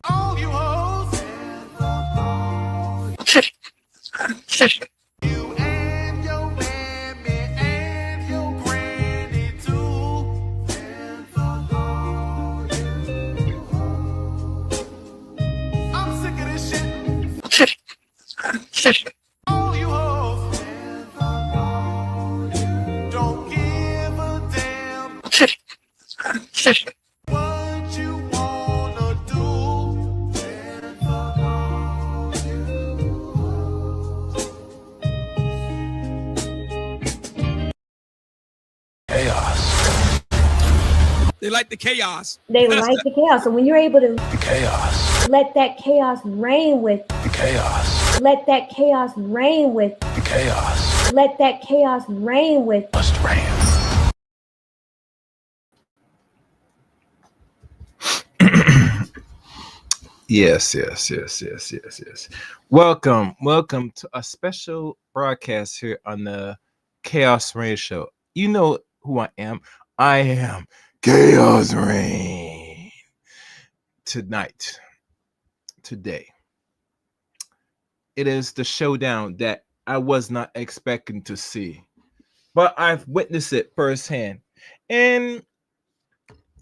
All you hoes. You and your mammy and your granny too. I'm sick of this shit. All you hoes. Don't give a damn what you wanna do. Chaos. They like the chaos. They like the chaos. So when you're able to The chaos. let that chaos reign with, The chaos. let that chaos reign with, The chaos. let that chaos reign with. Must reign. Yes. Welcome to a special broadcast here on the Chaos Reign Show. You know who I am. I am Chaos Reign. Today, it is the showdown that I was not expecting to see, but I've witnessed it firsthand, and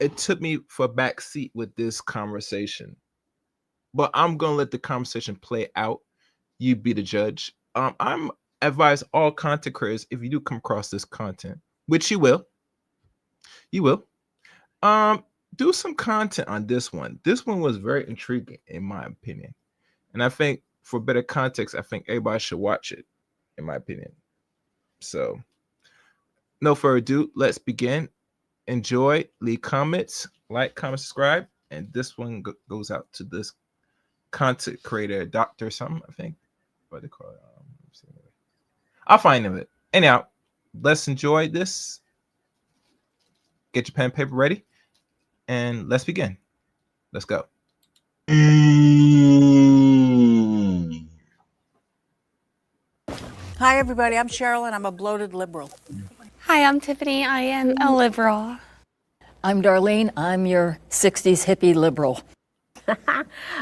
it took me for a back seat with this conversation. But I'm gonna let the conversation play out. You be the judge. I'm advise all content creators, if you do come across this content, which you will, do some content on this one. This one was very intriguing in my opinion, and I think for better context, I think everybody should watch it, in my opinion. So, no further ado, let's begin. Enjoy, leave comments, like, comment, subscribe, and this one goes out to this content creator, Doctor something, I think. What they call it? I'll find it. Anyhow, let's enjoy this. Get your pen and paper ready, and let's begin. Let's go. Hi, everybody. I'm Cheryl, and I'm a bloated liberal. Hi, I'm Tiffany. I am a liberal. I'm Darlene. I'm your 60s hippie liberal.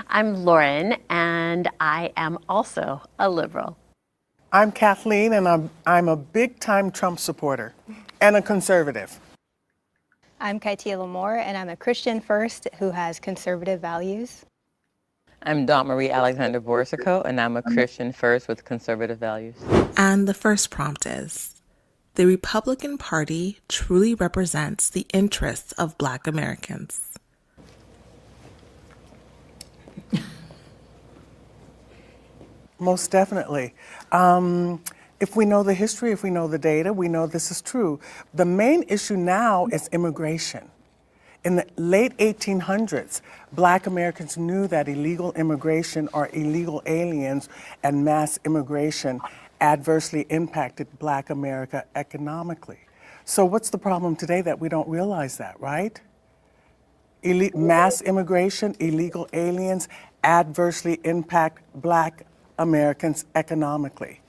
I'm Lauren, and I am also a liberal. I'm Kathleen, and I'm a big-time Trump supporter and a conservative. I'm Kaitia Lamore, and I'm a Christian first who has conservative values. I'm Dawn Marie Alexander Borsico, and I'm a Christian first with conservative values. And the first prompt is, the Republican Party truly represents the interests of Black Americans. Most definitely. If we know the history, if we know the data, we know this is true. The main issue now is immigration. In the late 1800s, Black Americans knew that illegal immigration or illegal aliens and mass immigration adversely impacted Black America economically. So what's the problem today that we don't realize that, right? Mass immigration, illegal aliens adversely impact Black Americans economically.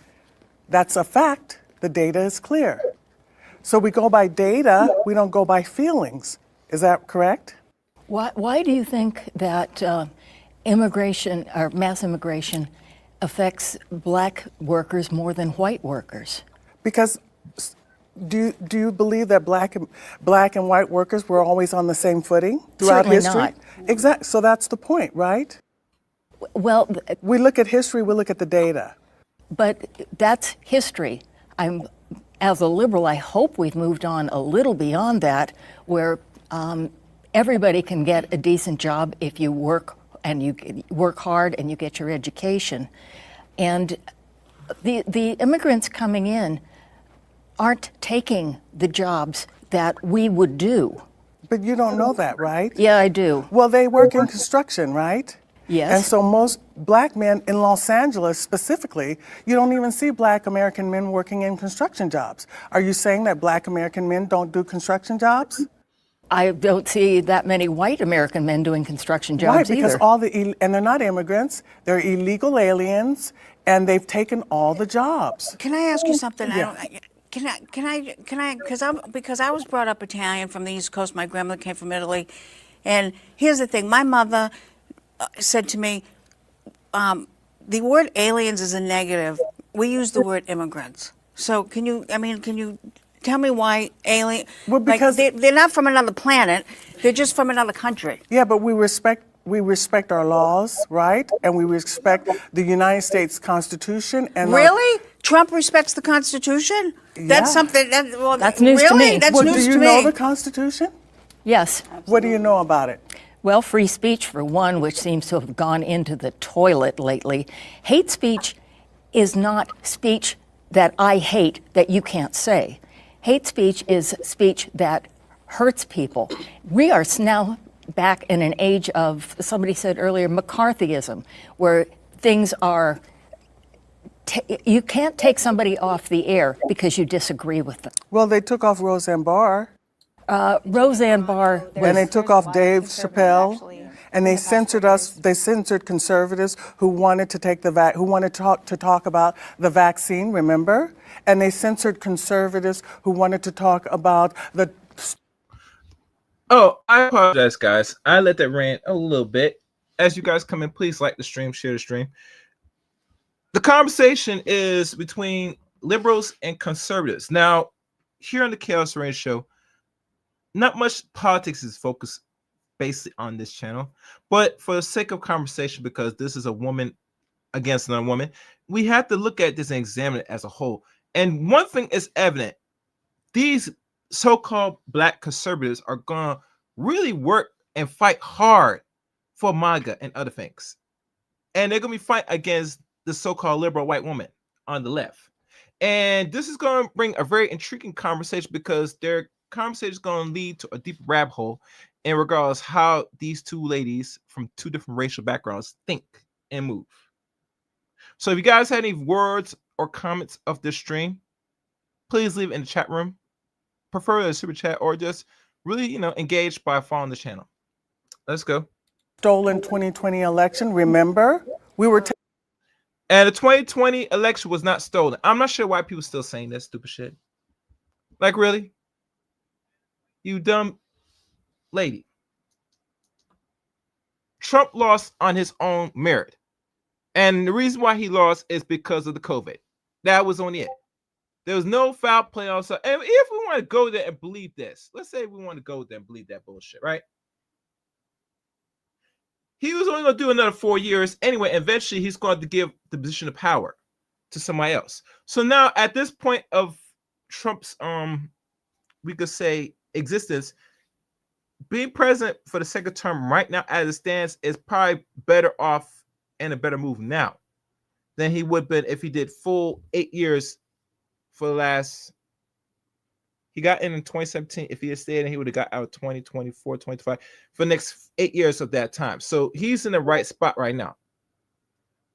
That's a fact. The data is clear. So we go by data, we don't go by feelings. Is that correct? Why do you think that immigration or mass immigration affects Black workers more than white workers? Because do you believe that black and white workers were always on the same footing throughout Certainly history? not. Exactly. So that's the point, right? Well, we look at history, we look at the data. But that's history. As a liberal, I hope we've moved on a little beyond that, where everybody can get a decent job if you work and you work hard and you get your education. And the immigrants coming in aren't taking the jobs that we would do. But you don't know that, right? Yeah, I do. Well, they work in construction, right? Yes. And so most Black men in Los Angeles specifically, you don't even see Black American men working in construction jobs. Are you saying that Black American men don't do construction jobs? I don't see that many white American men doing construction jobs either. Right, because and they're not immigrants, they're illegal aliens, and they've taken all the jobs. Can I ask you something? Yeah. Because I was brought up Italian from the East Coast. My grandmother came from Italy. And here's the thing: my mother said to me, the word aliens is a negative. We use the word immigrants. So can you tell me why alien? Well, because they're not from another planet. They're just from another country. yeah, but we respect our laws, right? And we respect the United States Constitution. And Really? Trump respects the Constitution? That's Yeah. something. That's news to really? me. That's well, news do to you me. know the Constitution? Yes. What do you know about it? Well, free speech, for one, which seems to have gone into the toilet lately. Hate speech is not speech that I hate that you can't say. Hate speech is speech that hurts people. We are now back in an age of, somebody said earlier, McCarthyism, where things are, you can't take somebody off the air because you disagree with them. Well, they took off Roseanne Barr. Roseanne Barr was, And they took off Dave Chappelle, and they censored us. They censored conservatives who wanted to take who wanted to talk about the vaccine. Remember? And they censored conservatives who wanted to talk about the. Oh, I apologize, guys. I let that rant a little bit. As you guys come in, please like the stream, share the stream. The conversation is between liberals and conservatives. Now, here on the Chaos Rain Show, not much politics is focused basically on this channel, but for the sake of conversation, because this is a woman against another woman, we have to look at this and examine it as a whole. And one thing is evident: these so-called black conservatives are gonna really work and fight hard for MAGA and other things, and they're gonna be fighting against the so-called liberal white woman on the left. And this is going to bring a very intriguing conversation, because their conversation is going to lead to a deep rabbit hole in regards how these two ladies from two different racial backgrounds think and move. So if you guys had any words or comments of this stream, please leave it in the chat room, prefer a super chat, or just really, engage by following the channel. Let's go. Stolen 2020 election. Remember, we were. And the 2020 election was not stolen. I'm not sure why people still saying that stupid shit. Like, really? You dumb lady. Trump lost on his own merit. And the reason why he lost is because of the COVID. That was only it. There was no foul play on side. And if we want to go there and believe this, let's say we want to go there and believe that bullshit, right? He was only going to do another 4 years anyway. Eventually, he's going to give the position of power to somebody else. So now, at this point of Trump's, we could say, existence, being president for the second term right now, as it stands, is probably better off and a better move now than he would have been if he did full 8 years for the last. He got in 2017. If he had stayed, he would have got out 2024, 25 for the next 8 years of that time. So he's in the right spot right now.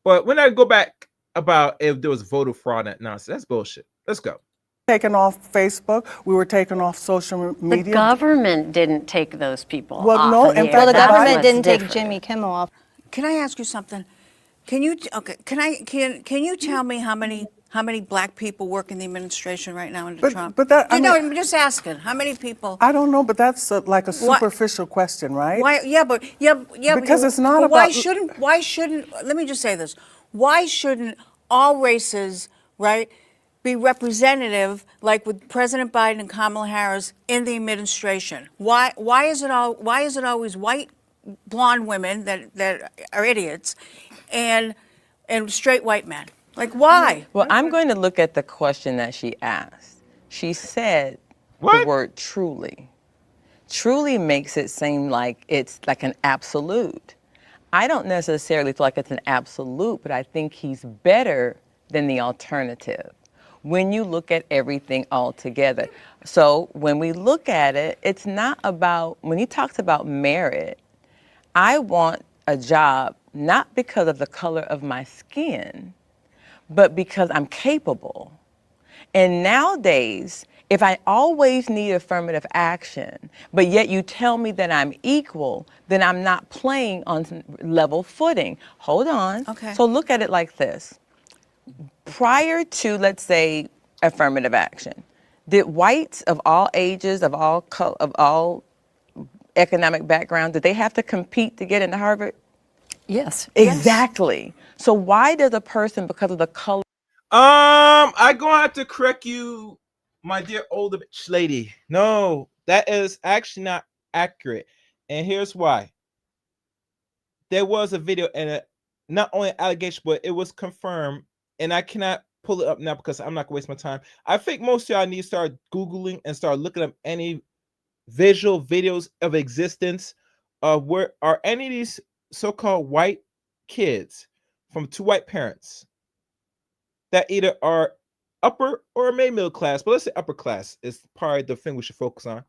But when I go back about if there was voter fraud and that nonsense, that's bullshit. Let's go. Taken off Facebook. We were taken off social media. The government didn't take those people Well, off no, of the in air. fact, Well, the That's government what's didn't take different. Jimmy Kimmel off. Can I ask you something? Can you tell me how many black people work in the administration right now under Trump? But that, I mean, I'm just asking. How many people? I don't know, but that's like a superficial question, right? Why? Yeah, Because it's not but about. Why shouldn't? Let me just say this. Why shouldn't all races, right, be representative, like with President Biden and Kamala Harris in the administration? Why is it always white, blonde women that are idiots, and straight white men? Like, why? Well, I'm going to look at the question that she asked. She said the word truly. Truly makes it seem like it's like an absolute. I don't necessarily feel like it's an absolute, but I think he's better than the alternative when you look at everything all together. So when we look at it, it's not about, when he talks about merit, I want a job not because of the color of my skin, but because I'm capable. And nowadays, if I always need affirmative action, but yet you tell me that I'm equal, then I'm not playing on level footing. Hold on. Okay. So look at it like this. Prior to, let's say, affirmative action, did whites of all ages, of all economic background, did they have to compete to get into Harvard? Yes. Exactly. So why does a person, because of the color? I gonna have to correct you, my dear older bitch lady. No, that is actually not accurate, and here's why. There was a video and not only an allegation, but it was confirmed, and I cannot pull it up now because I'm not gonna waste my time. I think most of y'all need to start Googling and start looking up any visual videos of existence of where are any of these so-called white kids from two white parents that either are upper or middle class, but let's say upper class is probably the thing we should focus on,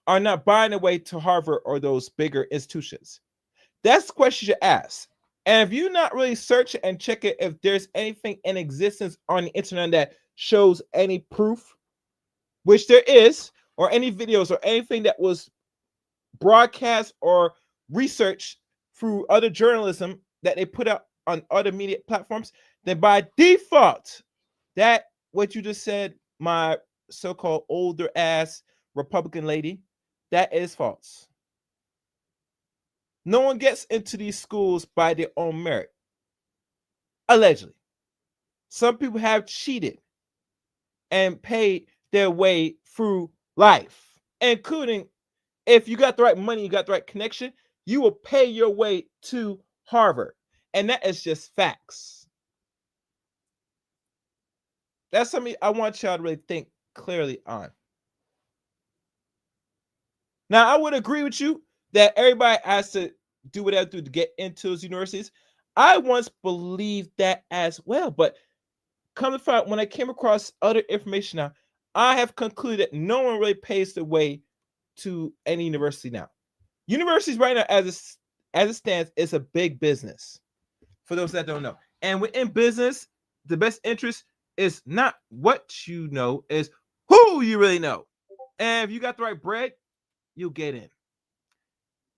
are not buying their way to Harvard or those bigger institutions. That's the question you ask. And if you're not really searching and checking if there's anything in existence on the internet that shows any proof, which there is, or any videos or anything that was broadcast or researched through other journalism that they put out on other media platforms, then by default, that what you just said, my so-called older ass Republican lady, that is false. No one gets into these schools by their own merit. Allegedly. Some people have cheated and paid their way through life, including if you got the right money, you got the right connection, you will pay your way to Harvard. And that is just facts. That's something I want y'all to really think clearly on. Now, I would agree with you that everybody has to do whatever to get into those universities. I once believed that as well, but come to find out, when I came across other information now, I have concluded that no one really pays their way to any university now. Universities right now, as it stands, is a big business. For those that don't know, and within business, the best interest is not what you know, is who you really know. And if you got the right bread, you'll get in.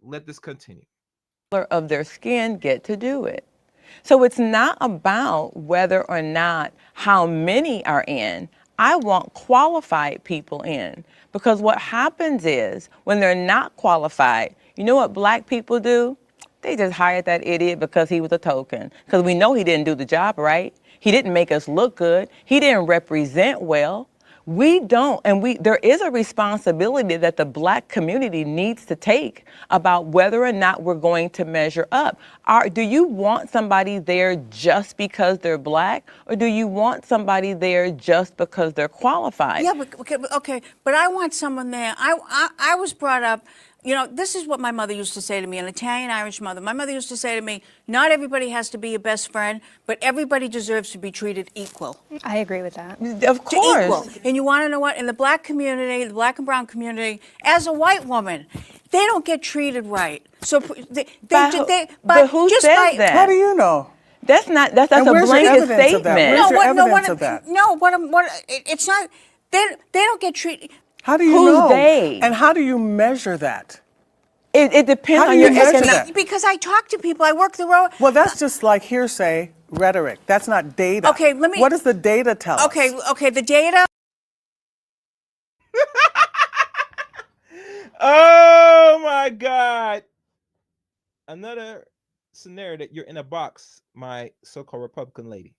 Let this continue. Of their skin get to do it. So it's not about whether or not how many are in. I want qualified people in, because what happens is when they're not qualified, you know what black people do? They just hired that idiot because he was a token, because we know he didn't do the job right. He didn't make us look good. He didn't represent well. We don't, and there is a responsibility that the black community needs to take about whether or not we're going to measure up. Do you want somebody there just because they're black, or do you want somebody there just because they're qualified? Yeah, but okay, but I want someone there. I was brought up, you know, this is what my mother used to say to me, an Italian-Irish mother. My mother used to say to me, not everybody has to be your best friend, but everybody deserves to be treated equal. I agree with that. Of course. Equal. And you want to know what? In the black community, the black and brown community, as a white woman, they don't get treated right. So but who says that? How do you know? That's a blanket statement. Where's your evidence of that? No, it's not. They don't get treated. How do you Who's know? they? And how do you measure that? It depends How do on you your measure economic. that? Because I talk to people, I work the road. Well, that's just like hearsay rhetoric. That's not data. Okay, let me. What does the data tell us? Okay, the data. Oh my God. Another scenario that you're in a box, my so-called Republican lady.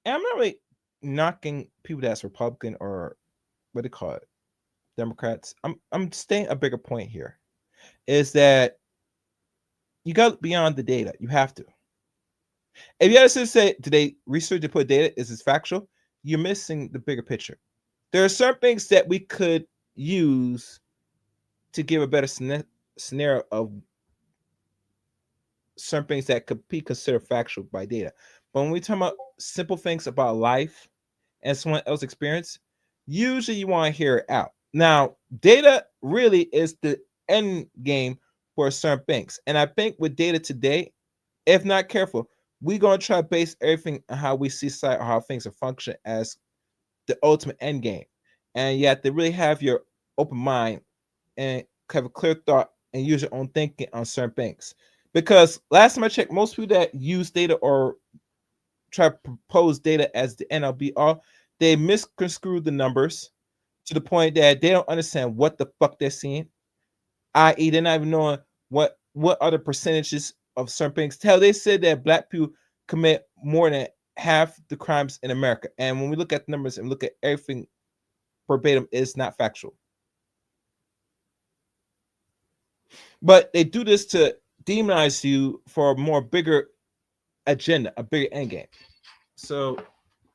And I'm not really knocking people that's Republican or what do you call it? Democrats. I'm staying a bigger point here. Is that you got beyond the data. You have to. If you have to say today research to put data is factual, you're missing the bigger picture. There are certain things that we could use to give a better scenario of certain things that could be considered factual by data. But when we talk about simple things about life and someone else's experience, usually you want to hear it out. Now, data really is the end game for certain things. And I think with data today, if not careful, we're going to try to base everything on how we see society or how things are function as the ultimate end game. And you have to really have your open mind and have a clear thought and use your own thinking on certain things. Because last time I checked, most people that use data or try to propose data as the end all be all, they misconstrue the numbers to the point that they don't understand what the fuck they're seeing. i.e., they're not even knowing what are the percentages of certain things. Hell, they said that black people commit more than half the crimes in America. And when we look at the numbers and look at everything verbatim, it's not factual. But they do this to demonize you for a more bigger agenda, a bigger end game. So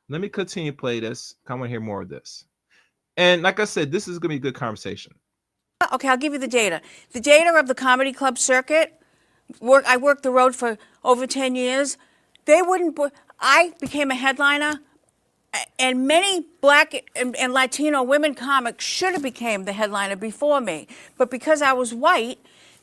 let me continue to play this. I want to hear more of this. And like I said, this is going to be a good conversation. Okay, I'll give you the data. The data of the comedy club circuit. I worked the road for over 10 years. They wouldn't. I became a headliner, and many black and Latino women comics should have became the headliner before me. But because I was white,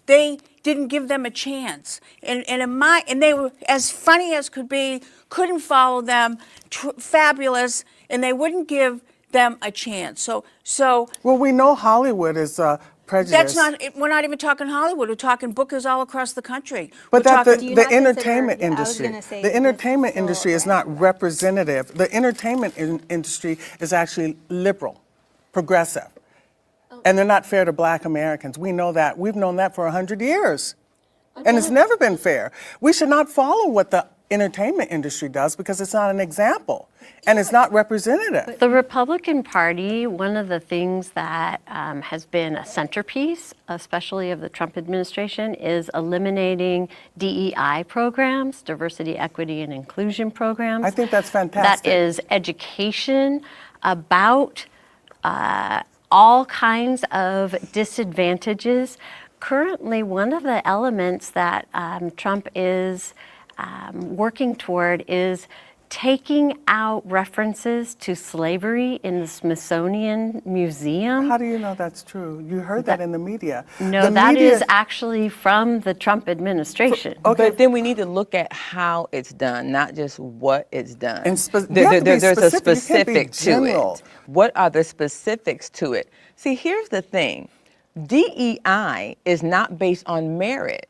they didn't give them a chance. And they were as funny as could be. Couldn't follow them. Fabulous, and they wouldn't give them a chance. So. Well, we know Hollywood is prejudice. That's not. We're not even talking Hollywood. We're talking bookers all across the country. But we're that talking, the entertainment industry, the entertainment industry is not representative. The entertainment industry is actually liberal, progressive, and they're not fair to Black Americans. We know that. We've known that for 100 years, and it's never been fair. We should not follow what the entertainment industry does because it's not an example and it's not representative. The Republican Party, one of the things that has been a centerpiece, especially of the Trump administration, is eliminating DEI programs, diversity, equity, and inclusion programs. I think that's fantastic. That is education about all kinds of disadvantages. Currently, one of the elements that Trump is working toward is taking out references to slavery in the Smithsonian Museum. How do you know that's true? You heard that in the media. No, that is actually from the Trump administration. Okay. But then we need to look at how it's done, not just what it's done. And there's a specific to general. it. What are the specifics to it? See, here's the thing. DEI is not based on merit.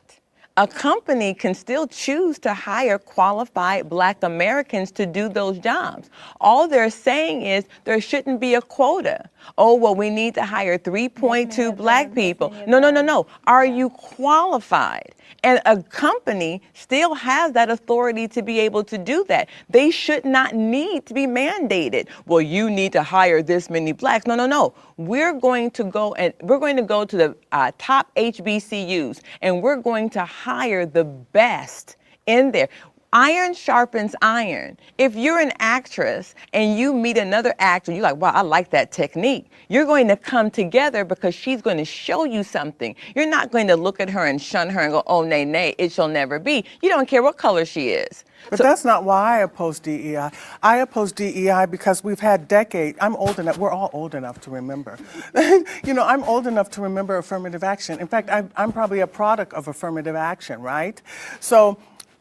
A company can still choose to hire qualified Black Americans to do those jobs. All they're saying is there shouldn't be a quota. Oh, well, we need to hire 3.2 Black people. No. Are you qualified? And a company still has that authority to be able to do that. They should not need to be mandated. Well, you need to hire this many Blacks. No. We're going to go to the top HBCUs, and we're going to hire the best in there. Iron sharpens iron. If you're an actress and you meet another actor, you're like, wow, I like that technique. You're going to come together because she's going to show you something. You're not going to look at her and shun her and go, oh, nay, it shall never be. You don't care what color she is. But that's not why I oppose DEI. I oppose DEI because we've had decades. I'm old enough. We're all old enough to remember. I'm old enough to remember affirmative action. In fact, I'm probably a product of affirmative action, right? So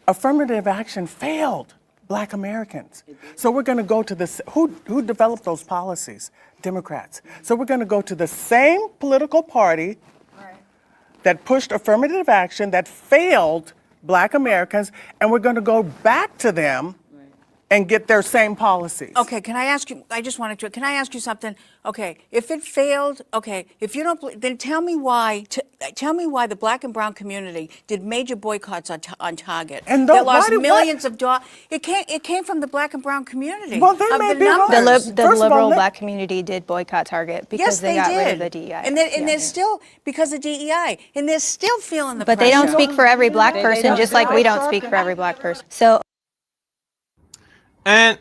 affirmative action failed Black Americans. So we're going to go to this. Who developed those policies? Democrats. So we're going to go to the same political party that pushed affirmative action that failed Black Americans, and we're going to go back to them and get their same policies. Okay, can I ask you, can I ask you something? Okay, if it failed, if you don't, then tell me why the Black and brown community did major boycotts on Target. And they lost millions of dollars. It came from the Black and brown community. Well, they may be wrong. The liberal Black community did boycott Target because they got rid of the DEI. And they're still, because of DEI, and they're still feeling the But pressure. they don't speak for every Black person, just like we don't speak for every Black person. So. And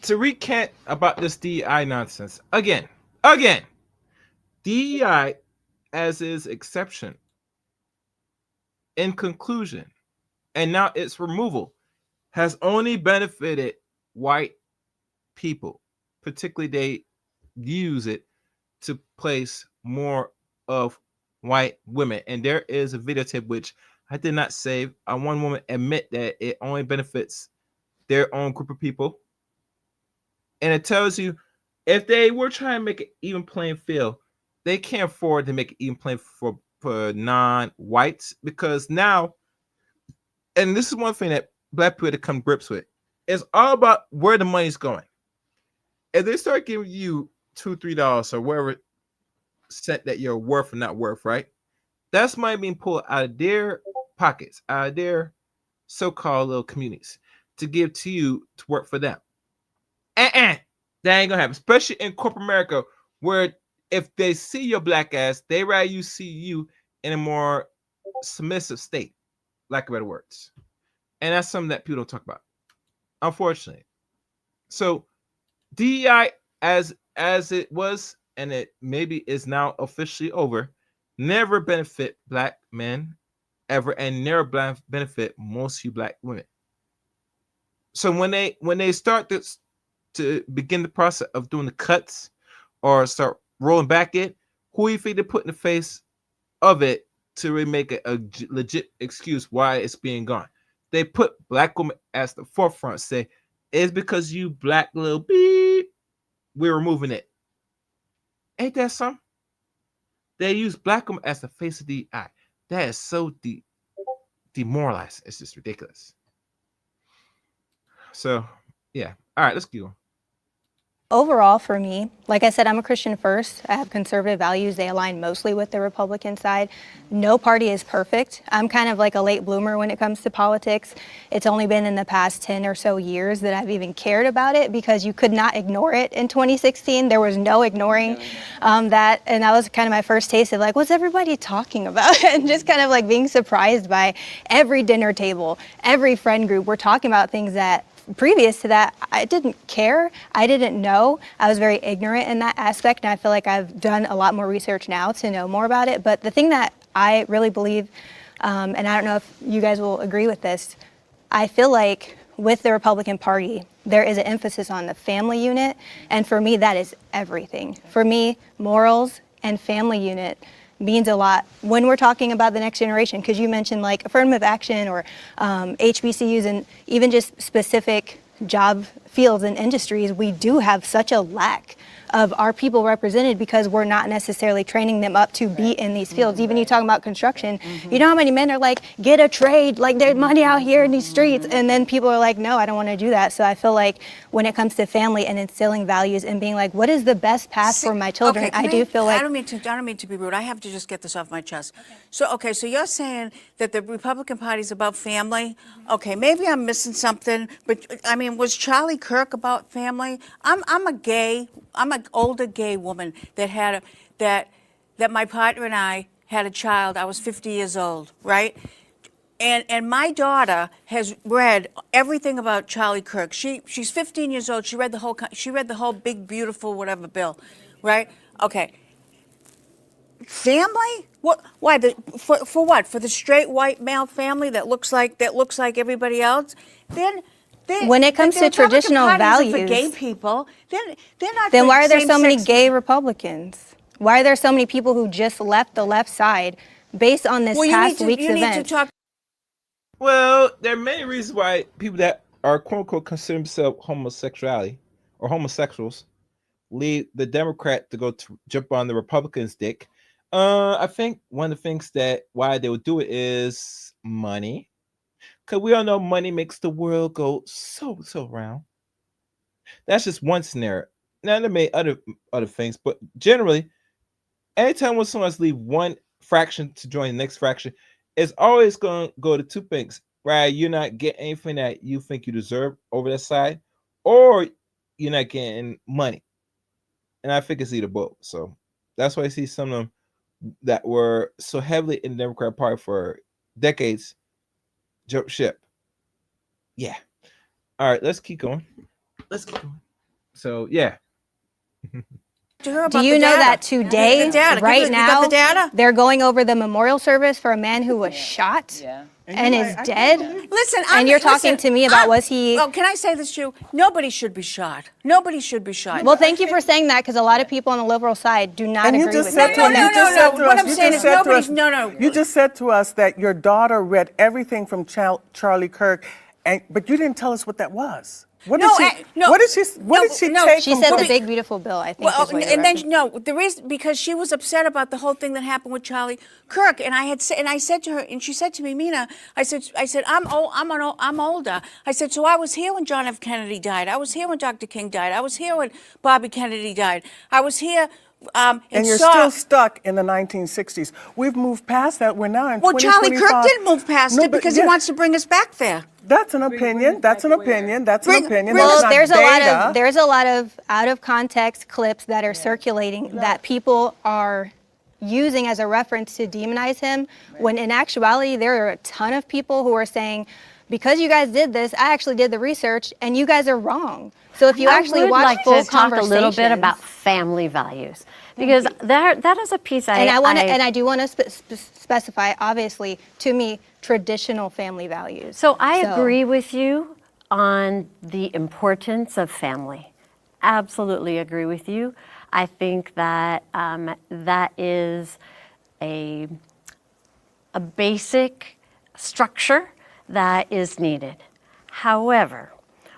to recant about this DEI nonsense, again, DEI as is exception, in conclusion, and now its removal has only benefited white people. Particularly, they use it to place more of white women. And there is a videotape which I did not save. One woman admit that it only benefits their own group of people. And it tells you if they were trying to make it even playing field, they can't afford to make it even playing for non-whites, because now, and this is one thing that Black people have to come to grips with, it's all about where the money's going. If they start giving you $2, $3 or whatever cent that you're worth or not worth, right? That's money being pulled out of their pockets, out of their so-called little communities, to give to you to work for them. That ain't gonna happen, especially in corporate America, where if they see your black ass, they rather you see you in a more submissive state, lack of better words. And that's something that people don't talk about, unfortunately. So DEI, as it was, and it maybe is now officially over, never benefit black men ever, and never benefit most of you black women. So when they start this to begin the process of doing the cuts or start rolling back it, who you think they put in the face of it to really make it a legit excuse why it's being gone? They put black women as the forefront, say it's because you black little beep, we're removing it. Ain't that something? They use black women as the face of the eye. That is so demoralizing. It's just ridiculous. So yeah. All right, let's keep going. Overall, for me, like I said, I'm a Christian first. I have conservative values. They align mostly with the Republican side. No party is perfect. I'm kind of like a late bloomer when it comes to politics. It's only been in the past 10 or so years that I've even cared about it, because you could not ignore it in 2016. There was no ignoring that. And that was kind of my first taste of like, what's everybody talking about? And just kind of like being surprised by every dinner table, every friend group. We're talking about things that previous to that, I didn't care. I didn't know. I was very ignorant in that aspect, and I feel like I've done a lot more research now to know more about it. But the thing that I really believe, and I don't know if you guys will agree with this, I feel like with the Republican Party, there is an emphasis on the family unit, and for me, that is everything. For me, morals and family unit means a lot when we're talking about the next generation, because you mentioned like affirmative action or HBCUs and even just specific job fields and industries. We do have such a lack of our people represented because we're not necessarily training them up to be in these fields. Even you talking about construction, you know how many men are like, get a trade, like there's money out here in these streets, and then people are like, no, I don't want to do that. So I feel like when it comes to family and instilling values and being like, what is the best path for my children, Okay, I do feel like I don't mean to be rude. I have to just get this off my chest. So so you're saying that the Republican Party is about family? Okay, maybe I'm missing something, but I mean, was Charlie Kirk about family? I'm an older gay woman that had that my partner and I had a child. I was 50 years old, right? And my daughter has read everything about Charlie Kirk. She's 15 years old. She read the whole big beautiful whatever bill, right? Okay. Family? What? Why? For what? For the straight white male family that looks like everybody else? Then when it comes to traditional values, for gay people, they're not. Then for why are there so many same-sex gay Republicans? Why are there so many people who just left the left side based on this past week's event? Well, there are many reasons why people that are quote unquote consider themselves homosexuality or homosexuals leave the Democrat to go to jump on the Republicans' dick. I think one of the things that why they would do it is money. Because we all know money makes the world go so round. That's just one scenario. Now there may other things, but generally, anytime when someone's leave one fraction to join the next fraction, it's always going to go to two things, right? You're not getting anything that you think you deserve over that side, or you're not getting money. And I think it's either both. So that's why I see some of them that were so heavily in the Democrat Party for decades jump ship. Yeah. All right, let's keep going. So yeah. Do you know that today, right now, they're going over the memorial service for a man who was shot and is dead? Listen, and you're talking to me about was he... Well, can I say this to you? Nobody should be shot. Nobody should be shot. Well, thank you for saying that, because a lot of people on the liberal side do not agree with that. You just said to us that your daughter read everything from Charlie Kirk, but you didn't tell us what that was. What did she take? She said the big beautiful bill, I think. Well, the reason, because she was upset about the whole thing that happened with Charlie Kirk, and I said to her, and she said to me, Mina, I said I'm older. I said, so I was here when John F. Kennedy died. I was here when Dr. King died. I was here when Bobby Kennedy died. I was here And you're still stuck in the 1960s. We've moved past that. We're now in Well, Charlie 2025. Kirk did move past it because he wants to bring us back there. That's an opinion. That's an opinion. That's an opinion. Well, That's not there's a lot of out of context clips that are circulating that people are using as a reference to demonize him, when in actuality there are a ton of people who are saying, because you guys did this, I actually did the research and you guys are wrong. So if you actually watch like full to talk a little bit conversations- about family values, because that is a piece and I do want to specify, obviously, to me, traditional family values. So I agree with you on the importance of family. Absolutely agree with you. I think that that is a basic structure that is needed. However,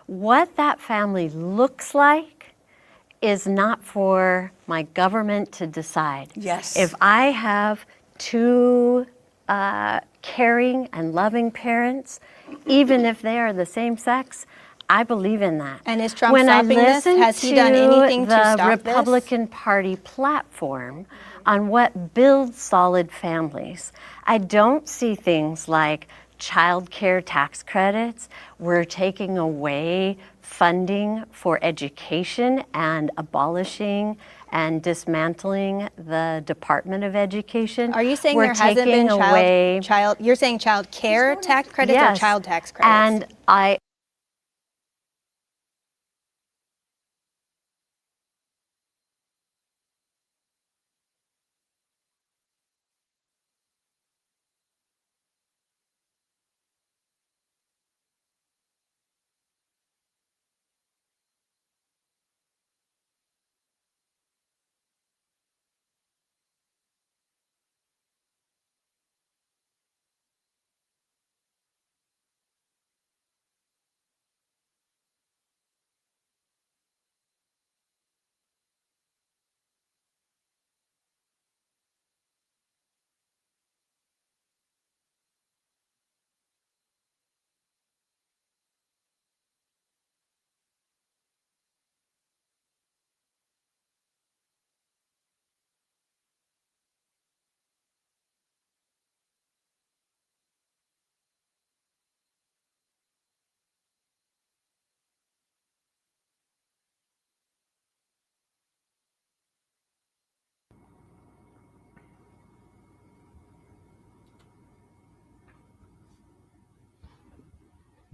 what that family looks like is not for my government to decide. Yes. If I have two caring and loving parents, even if they are the same sex, I believe in that. And is Trump when stopping I this? listen Has he done anything to stop the this? Republican Party platform on what builds solid families, I don't see things like child care tax credits. We're taking away funding for education and abolishing and dismantling the Department of Education. Are you saying We're there hasn't taking been away you're saying child care tax credits or Yes. child tax credits? And I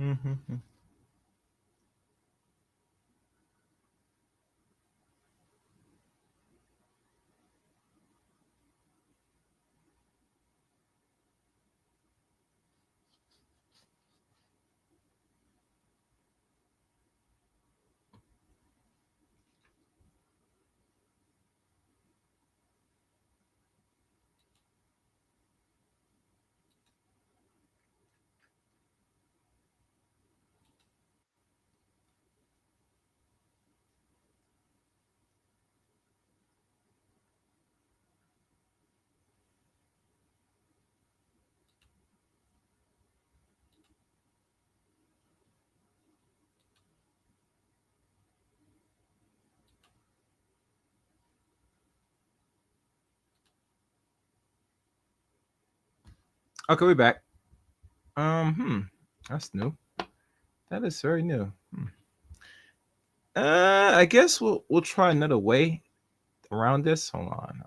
Mm-hmm. Okay, we're back. That's new. That is very new. I guess we'll try another way around this. Hold on.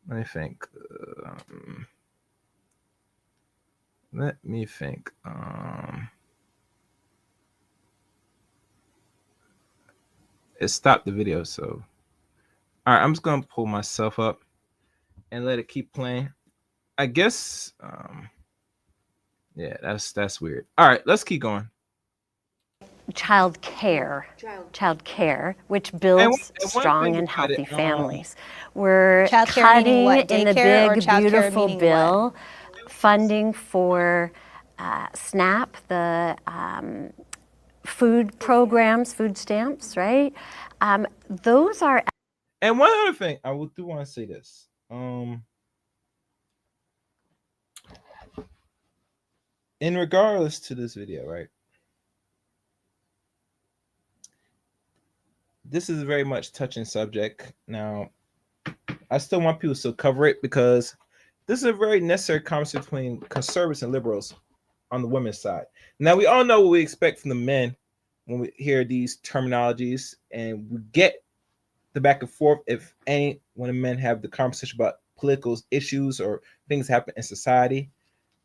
Let me think. Let me think. It stopped the video, so all right. I'm just gonna pull myself up and let it keep playing. I guess. Yeah, that's weird. All right, let's keep going. child care, which builds one strong thing and about it, healthy families. We're Child care cutting meaning what? in the Daycare or big, child care beautiful meaning bill funding for SNAP, the food programs, food stamps, right? Those are. And one other thing, do want to say this. In regards to this video, right? this is a very much touching subject. Now, I still want people to cover it because this is a very necessary conversation between conservatives and liberals on the women's side. Now, we all know what we expect from the men when we hear these terminologies, and we get the back and forth if any when the men have the conversation about political issues or things happen in society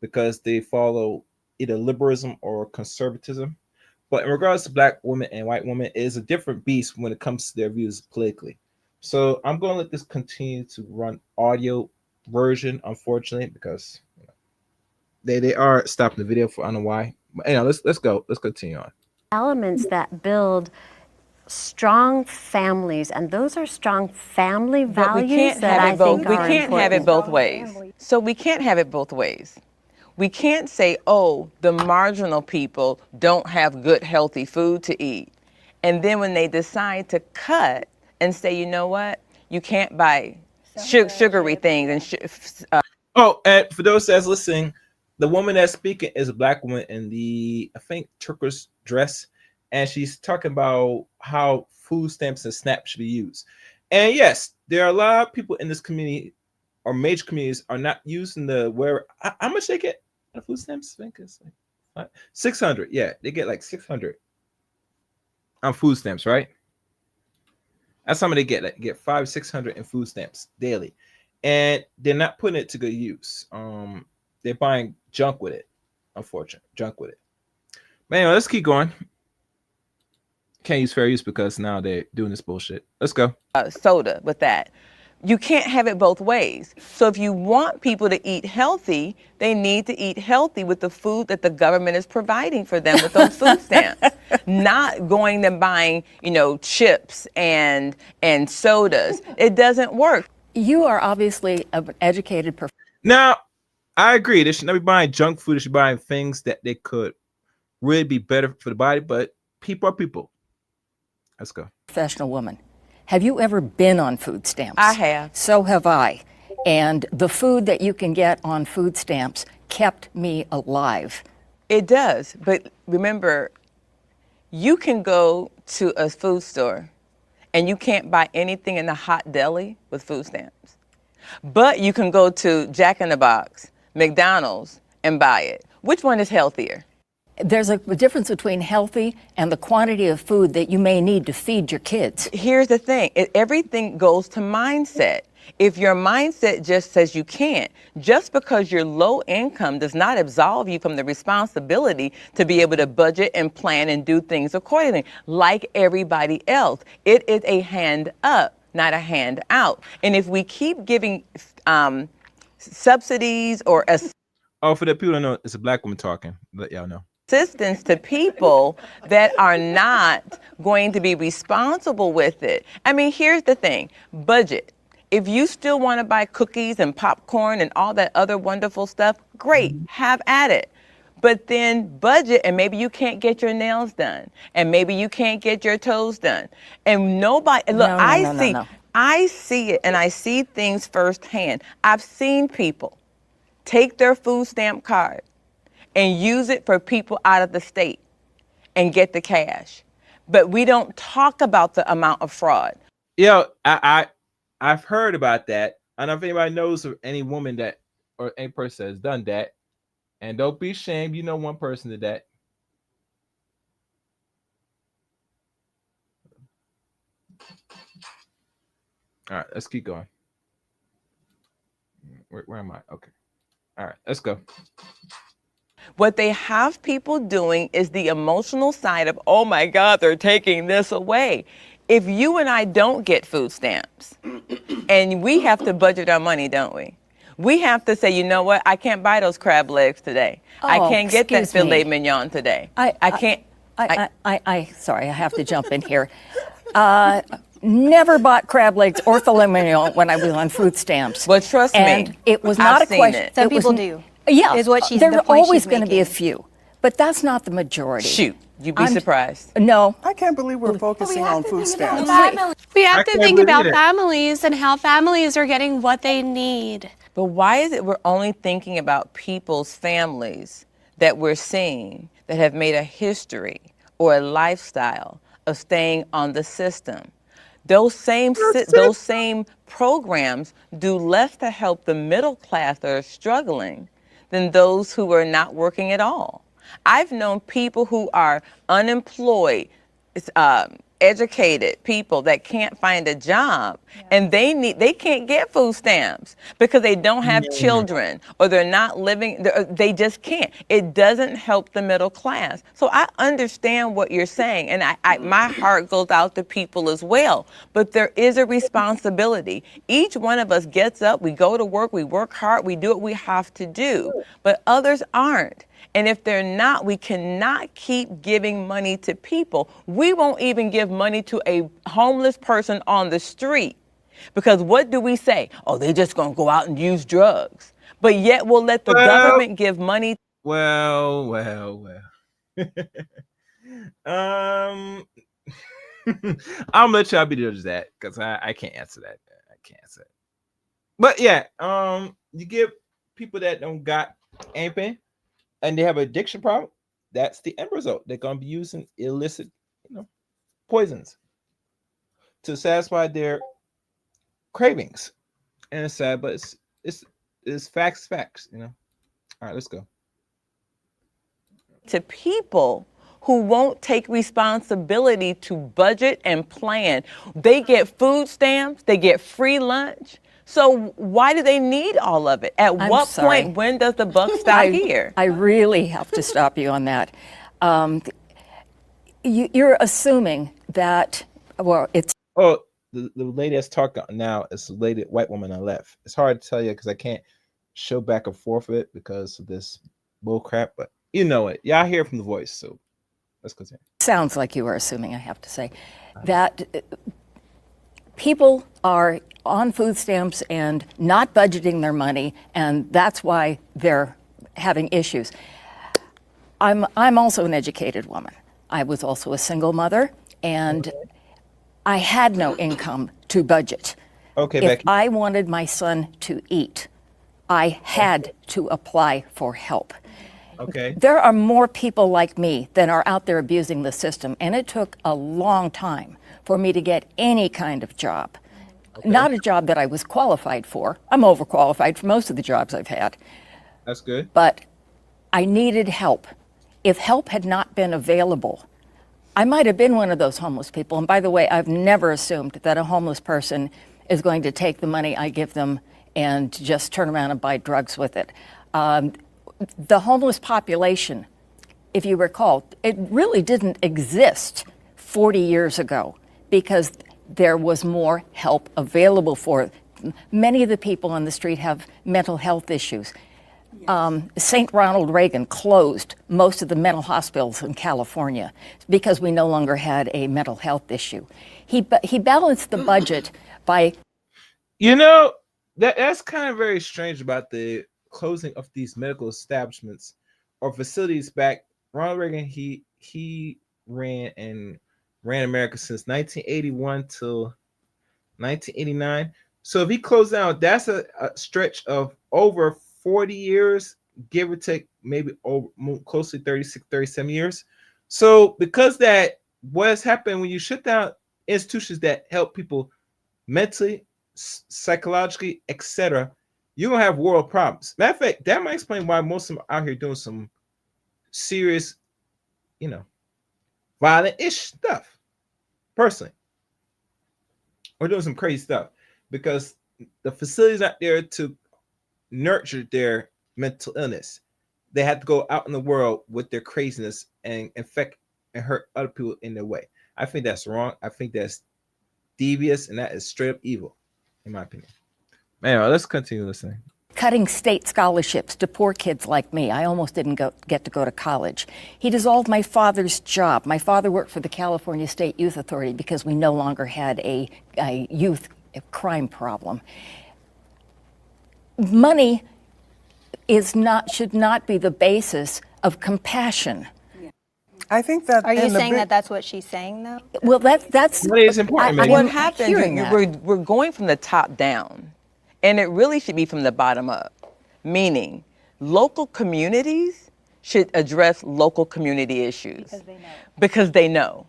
because they follow either liberalism or conservatism. But in regards to black women and white women, it is a different beast when it comes to their views politically. So I'm going to let this continue to run audio version, unfortunately, because they are stopping the video for I don't know why. But anyway, let's go. Let's continue on. Elements that build strong families, and those are strong family values that I think are important. We can't have it both ways. So we can't have it both ways. We can't say, oh, the marginal people don't have good, healthy food to eat. And then when they decide to cut and say, you know what, you can't buy sugary things. And for those that's listening, the woman that's speaking is a black woman in the, I think, turquoise dress. And she's talking about how food stamps and SNAP should be used. And yes, there are a lot of people in this community or major communities are not using how much they get on food stamps? I think it's like 600. Yeah, they get like 600 on food stamps, right? That's how many they get. Like, get 500-600 in food stamps daily, and they're not putting it to good use. They're buying junk with it, unfortunately, junk with it. But anyway, let's keep going. Can't use fair use because now they're doing this bullshit. Let's go. Soda with that. You can't have it both ways. So if you want people to eat healthy, they need to eat healthy with the food that the government is providing for them with those food stamps. Not going and buying, chips and sodas. It doesn't work. You are obviously an educated professional. Now, I agree. They should not be buying junk food. They should be buying things that they could really be better for the body, but people are people. Let's go. Professional woman. Have you ever been on food stamps? I have. So have I. And the food that you can get on food stamps kept me alive. It does. But remember, you can go to a food store and you can't buy anything in the hot deli with food stamps. But you can go to Jack in the Box, McDonald's, and buy it. Which one is healthier? There's a difference between healthy and the quantity of food that you may need to feed your kids. Here's the thing. Everything goes to mindset. If your mindset just says you can't, just because you're low income does not absolve you from the responsibility to be able to budget and plan and do things accordingly, like everybody else. It is a hand up, not a hand out. And if we keep giving subsidies or for the people who know, it's a black woman talking. Let y'all know. Assistance to people that are not going to be responsible with it. I mean, here's the thing, budget. If you still want to buy cookies and popcorn and all that other wonderful stuff, great, have at it. But then budget, and maybe you can't get your nails done, and maybe you can't get your toes done. And nobody, look, I see it, and I see things firsthand. I've seen people take their food stamp card and use it for people out of the state and get the cash. But we don't talk about the amount of fraud. I've heard about that. I don't know if anybody knows of any woman that or any person that has done that. And don't be ashamed, you know one person did that. All right, let's keep going. Where am I? Okay. All right, let's go. What they have people doing is the emotional side of, oh my God, they're taking this away. If you and I don't get food stamps, and we have to budget our money, don't we? We have to say, you know what, I can't buy those crab legs today. I can't get that filet mignon today. I can't. Sorry, I have to jump in here. Never bought crab legs or filet mignon when I was on food stamps. Well, trust me, it was not a question. Some people do. Yeah, is what there are always going to be a few, but that's not the majority. Shoot, you'd be surprised. No. I can't believe we're focusing on food stamps. We have to think about families and how families are getting what they need. But why is it we're only thinking about people's families that we're seeing that have made a history or a lifestyle of staying on the system? Those same programs do less to help the middle class that are struggling than those who are not working at all. I've known people who are unemployed, educated people that can't find a job, and they can't get food stamps because they don't have children or they're not living, they just can't. It doesn't help the middle class. So I understand what you're saying, and my heart goes out to people as well. But there is a responsibility. Each one of us gets up, we go to work, we work hard, we do what we have to do, but others aren't. And if they're not, we cannot keep giving money to people. We won't even give money to a homeless person on the street. Because what do we say? Oh, they just gonna go out and use drugs. But yet we'll let the government give money. Well. I'm gonna let y'all be judges that because I can't answer that. I can't answer that. But yeah, you give people that don't got anything and they have an addiction problem, that's the end result. They're gonna be using illicit, poisons to satisfy their cravings. And it's sad, but it's facts, All right, let's go. To people who won't take responsibility to budget and plan. They get food stamps, they get free lunch. So why do they need all of it? At what point, when does the buck stop here? I really have to stop you on that. You're assuming that, it's... Oh, the lady that's talking now is the lady, white woman on the left. It's hard to tell you because I can't show back and forth of it because of this bull crap, but you know it. Y'all hear from the voice, so let's continue. Sounds like you are assuming, I have to say, that people are on food stamps and not budgeting their money, and that's why they're having issues. I'm also an educated woman. I was also a single mother, and I had no income to budget. Okay, if Becky. I wanted my son to eat, I had to apply for help. Okay. There are more people like me than are out there abusing the system, and it took a long time for me to get any kind of job. Okay. Not a job that I was qualified for. I'm overqualified for most of the jobs I've had. That's good. But I needed help. If help had not been available, I might have been one of those homeless people. And by the way, I've never assumed that a homeless person is going to take the money I give them and just turn around and buy drugs with it. The homeless population, if you recall, it really didn't exist 40 years ago because there was more help available for it. Many of the people on the street have mental health issues. St. Ronald Reagan closed most of the mental hospitals in California because we no longer had a mental health issue. He balanced the budget by... That's kind of very strange about the closing of these medical establishments or facilities back. Ronald Reagan, he ran America since 1981 till 1989. So if he closed down, that's a stretch of over 40 years, give or take, maybe over closely 36, 37 years. So because that, what's happened when you shut down institutions that help people mentally, psychologically, etc., you're gonna have world problems. Matter of fact, that might explain why most of them are out here doing some serious, violent-ish stuff, personally, or doing some crazy stuff, because the facilities out there to nurture their mental illness. They have to go out in the world with their craziness and infect and hurt other people in their way. I think that's wrong. I think that's devious, and that is straight up evil, in my opinion. Anyway, let's continue listening. Cutting state scholarships to poor kids like me. I almost didn't get to go to college. He dissolved my father's job. My father worked for the California State Youth Authority because we no longer had a youth crime problem. Money should not be the basis of compassion. I think that... Are you saying that that's what she's saying, though? Well, that's... What is important? What happens, we're going from the top down, and it really should be from the bottom up, meaning local communities should address local community issues. Because they know.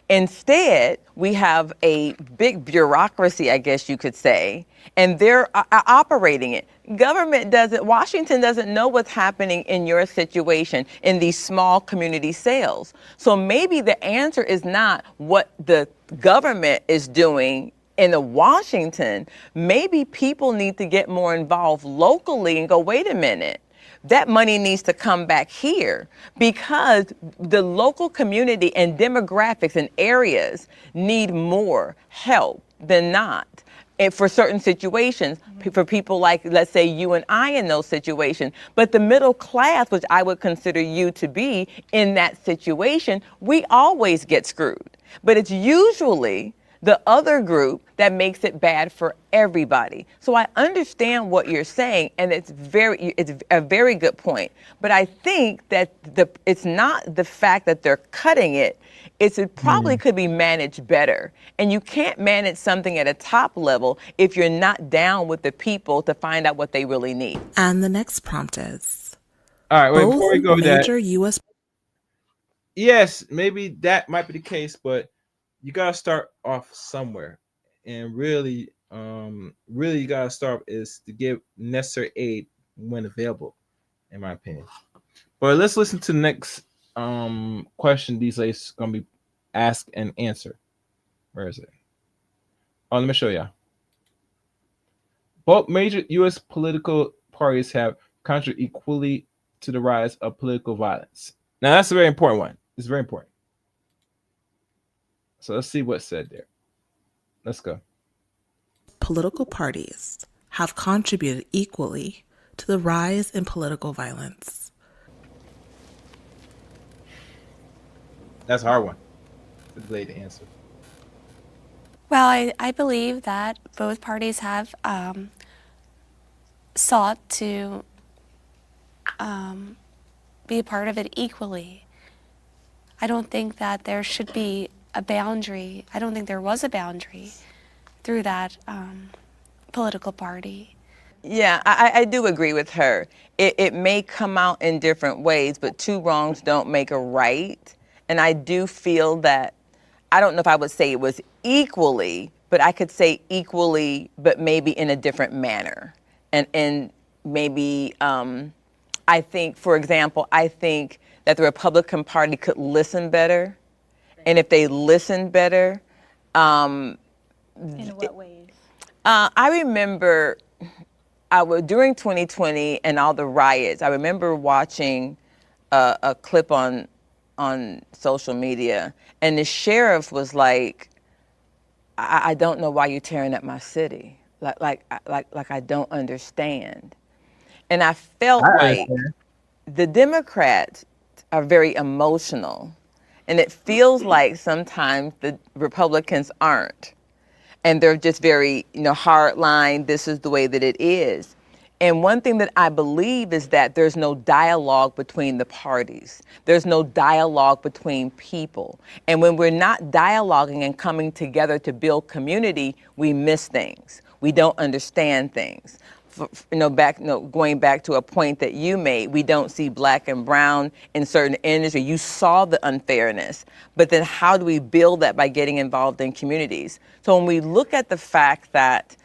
Instead, we have a big bureaucracy, I guess you could say, and they're operating it. Washington doesn't know what's happening in your situation in these small community sales. So maybe the answer is not what the government is doing in Washington. Maybe people need to get more involved locally and go, wait a minute. That money needs to come back here because the local community and demographics and areas need more help than not. And for certain situations, for people like, let's say, you and I in those situations. But the middle class, which I would consider you to be in that situation, we always get screwed. But it's usually the other group that makes it bad for everybody. So I understand what you're saying, and it's a very good point. But I think that it's not the fact that they're cutting it. It probably could be managed better. And you can't manage something at a top level if you're not down with the people to find out what they really need. And the next prompt is, all right, wait, before we go major that, U.S. Yes, maybe that might be the case, but you gotta start off somewhere, and really you gotta start is to give necessary aid when available, in my opinion. But let's listen to the next question these ladies gonna be asked and answered. Where is it? Oh, let me show you. Both major U.S. political parties have contributed equally to the rise of political violence. Now that's a very important one. It's very important. So let's see what's said there. Let's go. Political parties have contributed equally to the rise in political violence. That's a hard one. It's late to answer. Well, I believe that both parties have sought to be a part of it equally. I don't think that there should be a boundary. I don't think there was a boundary through that political party. Yeah, I do agree with her. It may come out in different ways, but two wrongs don't make a right. And I do feel that, I don't know if I would say it was equally, but I could say equally, but maybe in a different manner. And maybe, I think, for example, I think that the Republican Party could listen better. And if they listened better. In what ways? I remember during 2020 and all the riots, I remember watching a clip on social media, and the sheriff was like, I don't know why you're tearing up my city. Like I don't understand. And I felt like the Democrats are very emotional, and it feels like sometimes the Republicans aren't. And they're just very, hard line, this is the way that it is. And one thing that I believe is that there's no dialogue between the parties. There's no dialogue between people. And when we're not dialoguing and coming together to build community, we miss things. We don't understand things. Going back to a point that you made, we don't see black and brown in certain industries. You saw the unfairness, but then how do we build that by getting involved in communities? So when we look at the fact that,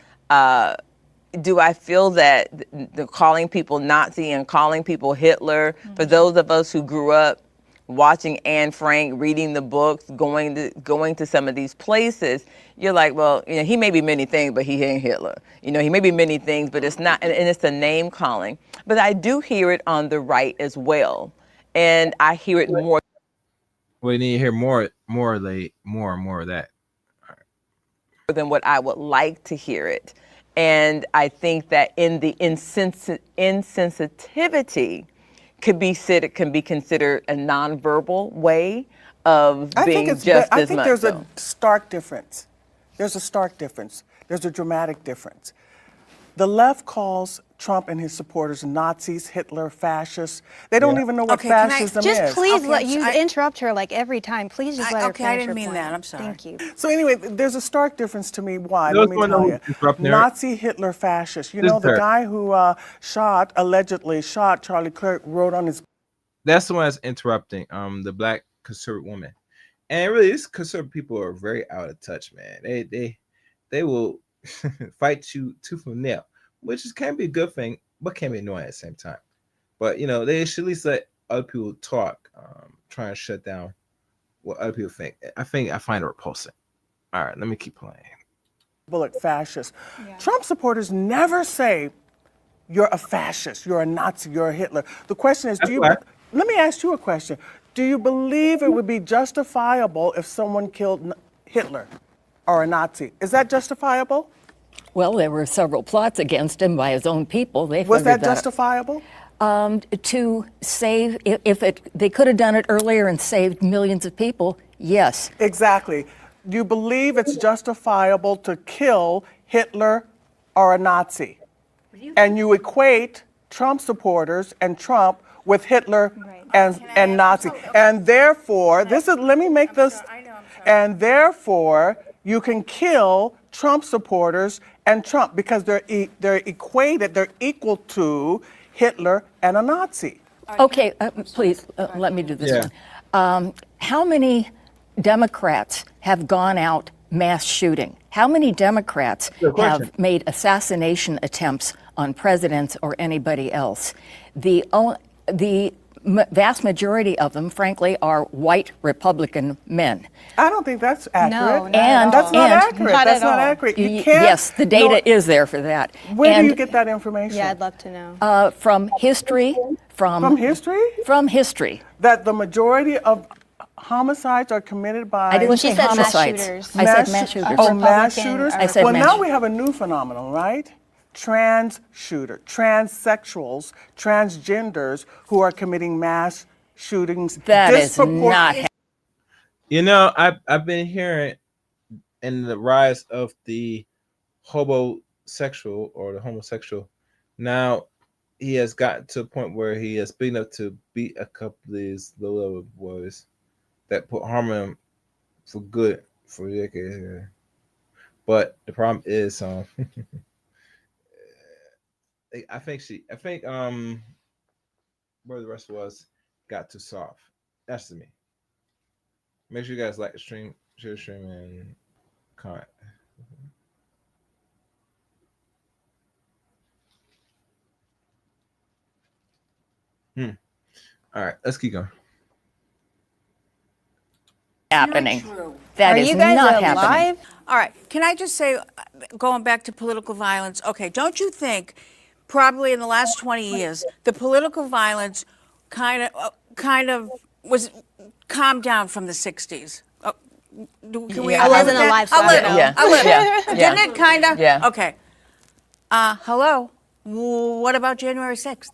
do I feel that the calling people Nazi and calling people Hitler, for those of us who grew up watching Anne Frank, reading the books, going to some of these places, you're like, well, he may be many things, but he ain't Hitler. He may be many things, but it's not, and it's the name calling. But I do hear it on the right as well, and I hear it more. We need to hear more of that. Than what I would like to hear it. And I think that in the insensitivity can be considered a nonverbal way of being just as much. I think there's a stark difference. There's a stark difference. There's a dramatic difference. The left calls Trump and his supporters Nazis, Hitler, fascists. They don't even know what fascism is. Just please let you interrupt her like every time. Please just let her finish I didn't her mean point. that. I'm sorry. Thank you. So anyway, there's a stark difference to me. Why? Let me tell you. Nazi, Hitler, fascist. The guy who allegedly shot Charlie Kirk wrote on his. That's the one that's interrupting. The black conservative woman, And really, these conservative people are very out of touch, man. They will fight you tooth and nail, which can be a good thing, but can be annoying at the same time. But they should at least let other people talk, try and shut down what other people think. I find it repulsive. All right, let me keep playing. Bullet fascist. Trump supporters never say you're a fascist, you're a Nazi, you're a Hitler. The question is, let me ask you a question. Do you believe it would be justifiable if someone killed Hitler or a Nazi? Is that justifiable? Well, there were several plots against him by his own people. Was that justifiable? To save, they could have done it earlier and saved millions of people, yes. Exactly. Do you believe it's justifiable to kill Hitler or a Nazi? And you equate Trump supporters and Trump with Hitler and Nazi. And therefore, let me make this, and therefore, you can kill Trump supporters and Trump because they're equated, they're equal to Hitler and a Nazi. Okay, please, let me do this one. How many Democrats have gone out mass shooting? How many Democrats have made assassination attempts on presidents or anybody else? The vast majority of them, frankly, are white Republican men. I don't think that's accurate. No, that's not accurate. That's not accurate. You can't. Yes, the data is there for that. Where do you get that information? Yeah, I'd love to know. From history. From history? From history. That the majority of homicides are committed by... I didn't say homicides. Mass shooters. I said mass shooters. Oh, mass shooters? I said well, mass now we have a new phenomenon, right? Trans shooter, transsexuals, transgenders who are committing mass shootings. That is not... I've been hearing in the rise of the homosexual or the homosexual. Now he has gotten to a point where he is big enough to beat a couple of these little boys that put harm in him for good for decades. But the problem is, I think where the rest was got too soft. That's to me. Make sure you guys like the stream, share the stream, and comment. All right, let's keep going. Happening. That is Are you guys not alive? happening. All right. Can I just say, going back to political violence, okay, don't you think probably in the last 20 years, the political violence kind of was calmed down from the 60s? Can we I wasn't alive, so I don't know. A little. Didn't it kind of? Yeah. Okay. Hello? What about January 6th?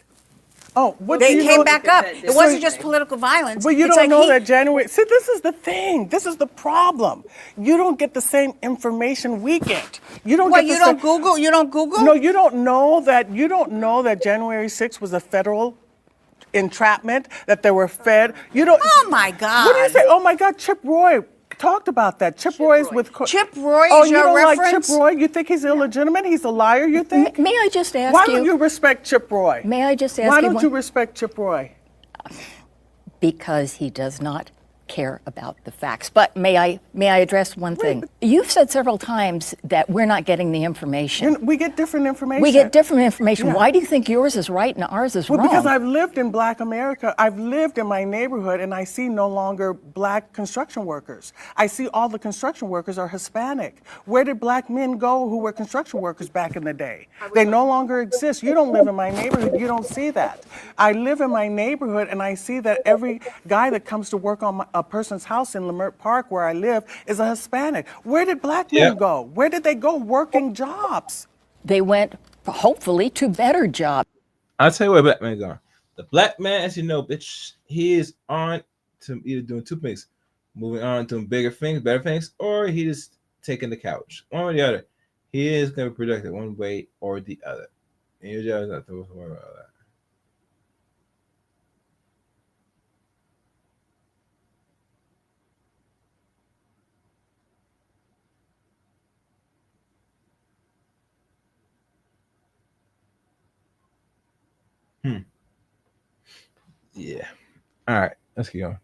Oh, what They do you came know? back up. It wasn't just political violence. But you It's don't like know that January. See, this is the thing. This is the problem. You don't get the same information we get. You don't What, get the you don't same- Google? You don't Google? No, you don't know that. You don't know that January 6th was a federal entrapment. That they were fed. You don't. Oh my God. What do you say? Oh my God, Chip Roy talked about that. Chip Roy is with. Chip Roy Oh, is you your don't reference? like Chip Roy? You think he's illegitimate? He's a liar? You think? May I just ask Why don't you respect Chip Roy? May I just ask Why you don't one- you respect Chip Roy? Because he does not care about the facts. But may I address one thing? You've said several times that we're not getting the information. We get different information. We get different information. Yeah. Why do you think yours is right and ours is Well, wrong? because I've lived in Black America. I've lived in my neighborhood, and I see no longer Black construction workers. I see all the construction workers are Hispanic. Where did Black men go who were construction workers back in the day? They no longer exist. You don't live in my neighborhood. You don't see that. I live in my neighborhood, and I see that every guy that comes to work on a person's house in Lamert Park, where I live, is a Hispanic. Where did Black men go? Where did they go working jobs? They went, hopefully, to better jobs. I'll tell you where Black man going. The Black man, as you know, bitch, he is on to either doing two things, moving on to bigger things, better things, or he is taking the couch. One or the other. He is going to be productive one way or the other. And your job is not to worry about that. Yeah. All right. Let's keep going.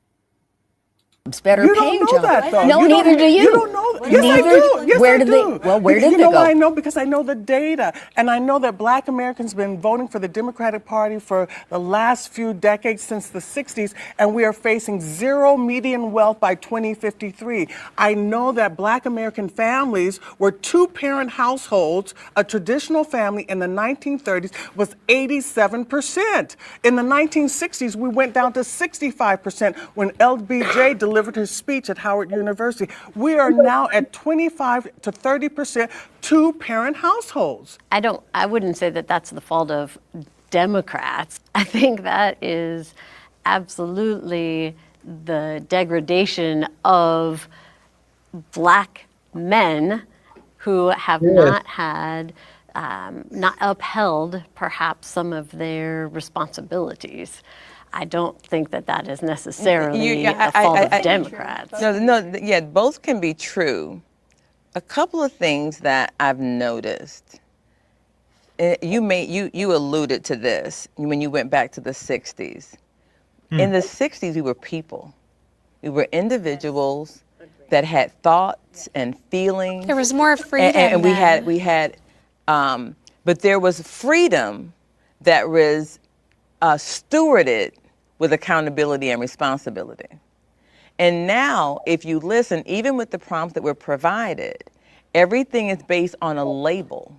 better You paying don't know jobs. that, though. No, You don't- neither do you. You don't know that. Yes, I Neither- do. Yes, where I do do. they? Well, where did you they know go? why I know? Because I know the data, and I know that Black Americans have been voting for the Democratic Party for the last few decades since the '60s, and we are facing zero median wealth by 2053. I know that Black American families were two-parent households. A traditional family in the 1930s was 87%. In the 1960s, we went down to 65% when LBJ delivered his speech at Howard University. We are now at 25 to 30% two-parent households. I wouldn't say that that's the fault of Democrats. I think that is absolutely the degradation of Black men who have not had, not upheld perhaps some of their responsibilities. I don't think that that is necessarily the fault of Democrats. Yeah, both can be true. A couple of things that I've noticed. You alluded to this when you went back to the 60s. In the 60s, we were people. We were individuals that had thoughts and feelings. There was more freedom. And we had, but there was freedom that was stewarded with accountability and responsibility. And now, if you listen, even with the prompts that were provided, everything is based on a label.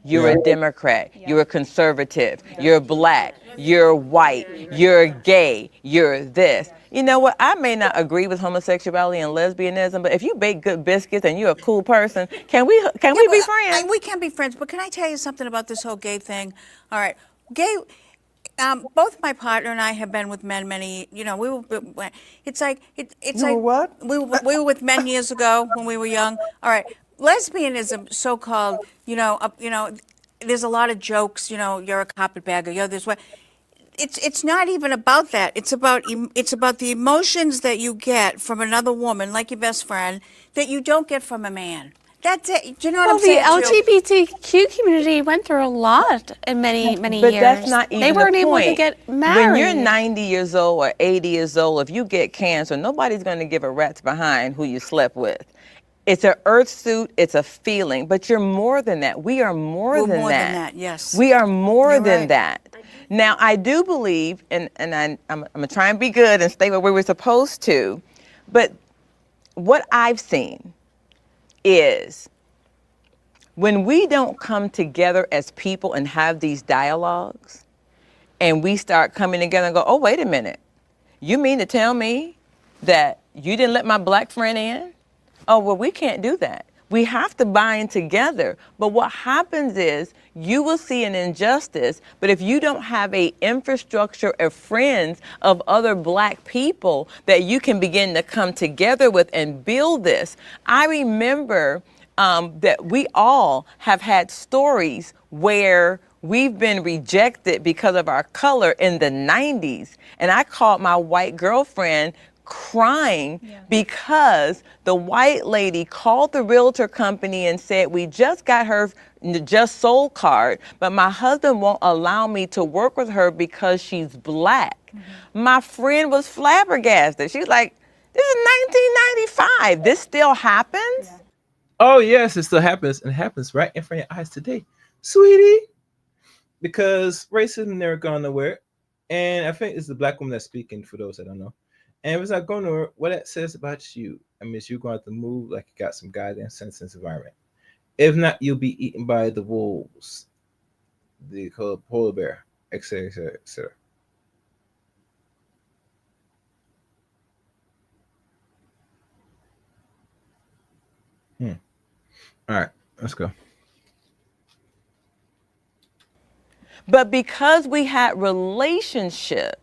You're a Democrat, you're a conservative, you're Black, you're white, you're gay, you're this. You know what? I may not agree with homosexuality and lesbianism, but if you bake good biscuits and you're a cool person, can we be friends? We can be friends, but can I tell you something about this whole gay thing? All right, gay. Both my partner and I have been with men many. We were. It's like it's You like were what? we were with men years ago when we were young. All right, lesbianism, so-called. There's a lot of jokes. You're a carpetbagger. You're this way. It's not even about that. It's about the emotions that you get from another woman, like your best friend, that you don't get from a man. That's it. Do you know what I'm saying? The LGBTQ community went through a lot in many years. But that's not even They weren't the able point. to get married. When you're 90 years old or 80 years old, if you get cancer, nobody's going to give a rat's behind who you slept with. It's an earth suit, it's a feeling, but you're more than that. We are more than that. Yes. We are more You're than right. that. Now, I do believe, and I'm going to try and be good and stay where we were supposed to, but what I've seen is when we don't come together as people and have these dialogues, and we start coming together and go, oh, wait a minute. You mean to tell me that you didn't let my Black friend in? Oh, well, we can't do that. We have to bind together. But what happens is you will see an injustice, but if you don't have an infrastructure of friends of other Black people that you can begin to come together with and build this. I remember that we all have had stories where we've been rejected because of our color in the 90s. And I called my white girlfriend crying because the white lady called the realtor company and said, we just got her just sold card, but my husband won't allow me to work with her because she's Black. My friend was flabbergasted. She's like, this is 1995. This still happens? Oh yes, it still happens, and it happens right in front of your eyes today, sweetie. Because racism never gone nowhere, and I think it's the Black woman that's speaking for those that don't know. And if it's not going nowhere, what that says about you, I mean, you're going to have to move like you got some goddamn sense in this environment. If not, you'll be eaten by the wolves, the polar bear, etc., etc., etc. All right, let's go. But because we had relationship,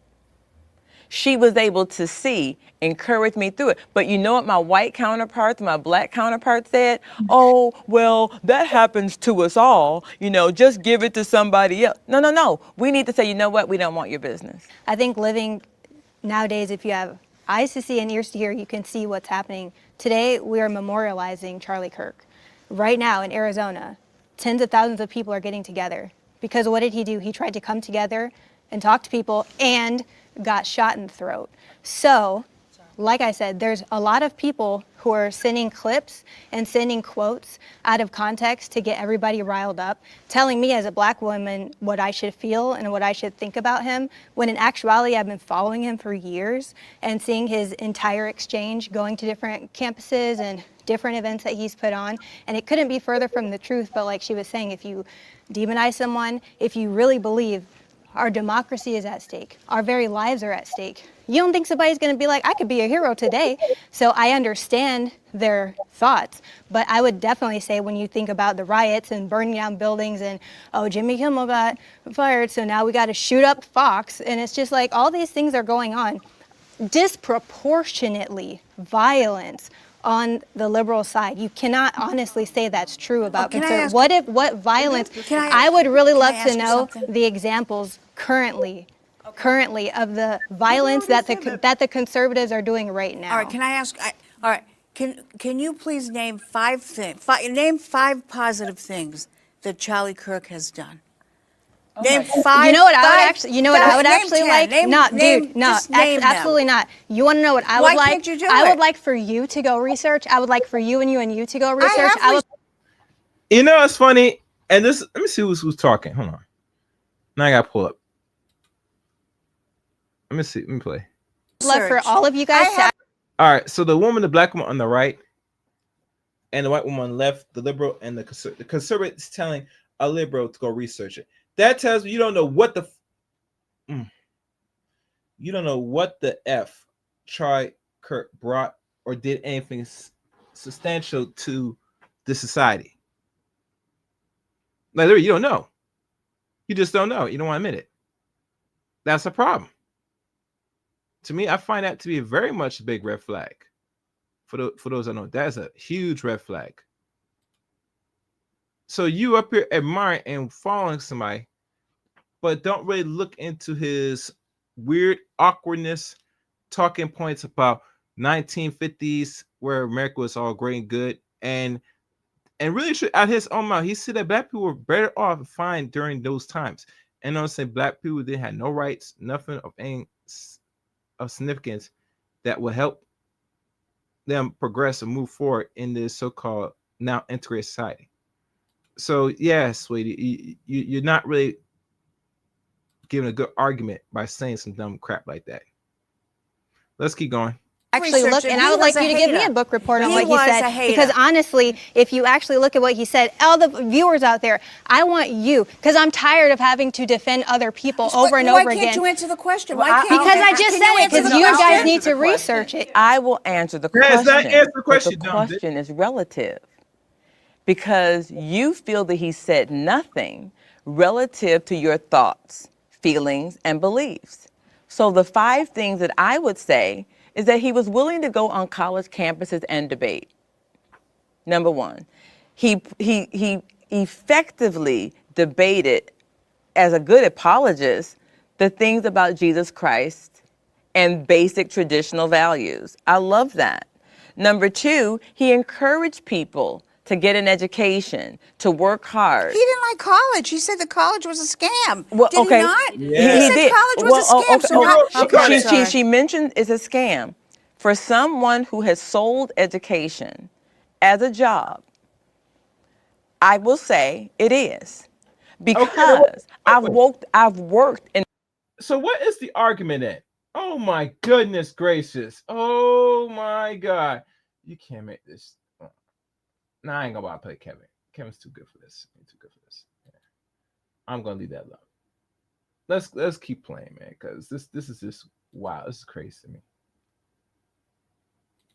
she was able to see, encourage me through it. But you know what my white counterparts, my Black counterparts said? Oh, well, that happens to us all. Just give it to somebody else. No. We need to say, you know what? We don't want your business. I think living nowadays, if you have eyes to see and ears to hear, you can see what's happening. Today, we are memorializing Charlie Kirk. Right now in Arizona, tens of thousands of people are getting together. Because what did he do? He tried to come together and talk to people and got shot in the throat. So like I said, there's a lot of people who are sending clips and sending quotes out of context to get everybody riled up, telling me as a black woman what I should feel and what I should think about him, when in actuality I've been following him for years and seeing his entire exchange, going to different campuses and different events that he's put on, and it couldn't be further from the truth. But like she was saying, if you demonize someone, if you really believe our democracy is at stake, our very lives are at stake, you don't think somebody's going to be like, I could be a hero today. So I understand their thoughts, but I would definitely say when you think about the riots and burning down buildings and, oh, Jimmy Kimmel got fired, so now we got to shoot up Fox, and it's just like all these things are going on. Disproportionately violence on the liberal side. You cannot honestly say that's true about conservatives. What violence? I would really love to know the examples currently of the violence that the conservatives are doing right now. All right, can I ask? All right, can you please name 5 things? Name 5 positive things that Charlie Kirk has done. Name 5. You know what I would actually? You know what I would name actually 10. like? Name, No, name, dude, no, just name them. absolutely not. You want to know what I would Why like? can't you do I it? would like for you to go research. I would like for you to go research. You know, it's funny. And this, let me see who's talking. Hold on. Now I got to pull up. Let me see. Let me play. Love for all of you guys. All right. So the black woman on the right, and the white woman on the left, the liberal and the conservative is telling a liberal to go research it. That tells me you don't know what the F Charlie Kirk brought or did anything substantial to the society. Like, you don't know. You just don't know. You don't want to admit it. That's a problem. To me, I find that to be very much a big red flag. For those that know, that's a huge red flag. So you up here admiring and following somebody, but don't really look into his weird awkwardness, talking points about 1950s where America was all great and good, and really out his own mouth, he said that black people were better off and fine during those times. And I'm saying black people didn't have no rights, nothing of any of significance that will help them progress and move forward in this so-called now integrated society. So yeah, sweetie, you're not really giving a good argument by saying some dumb crap like that. Let's keep going. Actually look, and I would like you to give me a book report on what he said, because honestly, if you actually look at what he said, all the viewers out there, I want you, because I'm tired of having to defend other people over and over again. Why can't you answer the question? Because I just said it, because you guys need to research it. I will answer the question. The question is relative, because you feel that he said nothing relative to your thoughts, feelings, and beliefs. So the 5 things that I would say is that he was willing to go on college campuses and debate. Number 1, he effectively debated, as a good apologist, the things about Jesus Christ and basic traditional values. I love that. Number 2, he encouraged people to get an education, to work hard. He didn't like college. He said the college was a scam. Well, did he not? Yeah. He said college was a scam. She mentioned it's a scam. For someone who has sold education as a job, I will say it is. Because I've worked in. So what is the argument then? Oh my goodness gracious. Oh my God. You can't make this. No, I ain't gonna bother play Kevin. Kevin's too good for this. He's too good for this. Yeah. I'm gonna leave that alone. Let's keep playing, man, because this is just wow. This is crazy to me.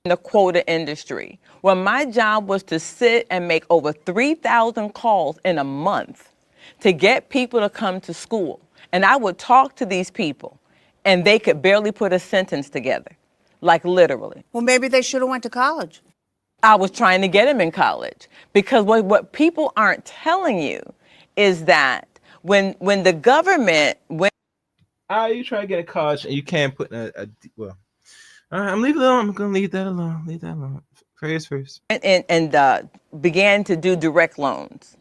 In the quota industry, where my job was to sit and make over 3,000 calls in a month to get people to come to school, and I would talk to these people, and they could barely put a sentence together, like literally. Well, maybe they should have went to college. I was trying to get him in college, because what people aren't telling you is that when the government you try to get in college and you can't put well. All right, I'm leaving it alone. I'm gonna leave that alone. Leave that alone. Prayers first. And began to do direct loans.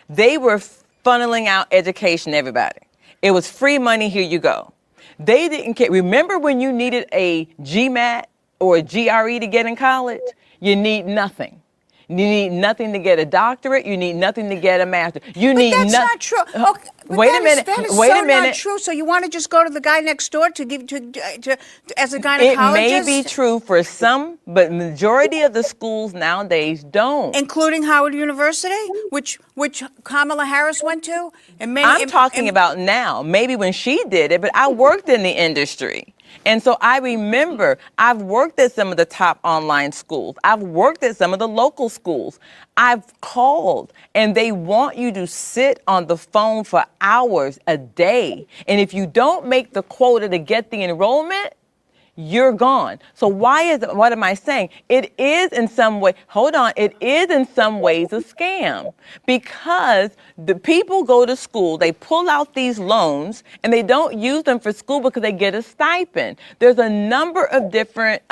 They were funneling out education to everybody. It was free money. Here you go. They didn't care. Remember when you needed a GMAT or a GRE to get in college, you need nothing. You need nothing to get a doctorate. You need nothing to get a master's. You But need that's no- not true. Okay, but wait a that is- minute. That is Wait so a minute. not true. So you want to just go to the guy next door to give to as a gynecologist? It may be true for some, but majority of the schools nowadays don't. Including Howard University, which Kamala Harris went to, and many. I'm talking about now, maybe when she did it, but I worked in the industry. And so I remember I've worked at some of the top online schools. I've worked at some of the local schools. I've called and they want you to sit on the phone for hours a day. And if you don't make the quota to get the enrollment, you're gone. So what am I saying? It is in some way, hold on, it is in some ways a scam because the people go to school, they pull out these loans and they don't use them for school because they get a stipend. There's a number of different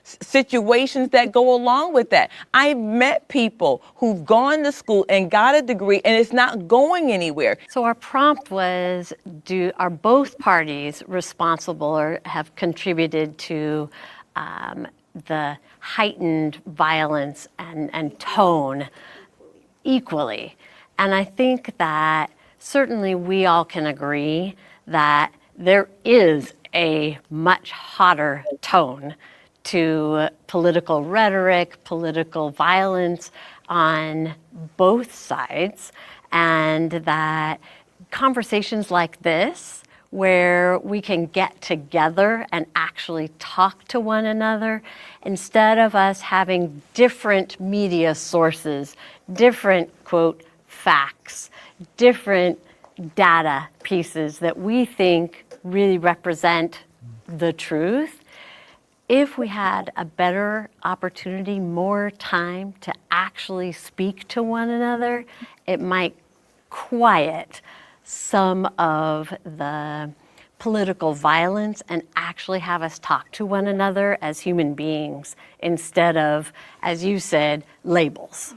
situations that go along with that. I've met people who've gone to school and got a degree and it's not going anywhere. So our prompt was, are both parties responsible or have contributed to the heightened violence and tone equally? And I think that certainly we all can agree that there is a much hotter tone to political rhetoric, political violence on both sides, and that conversations like this, where we can get together and actually talk to one another instead of us having different media sources, different, quote, facts, different data pieces that we think really represent the truth. If we had a better opportunity, more time to actually speak to one another, it might quiet some of the political violence and actually have us talk to one another as human beings instead of, as you said, labels.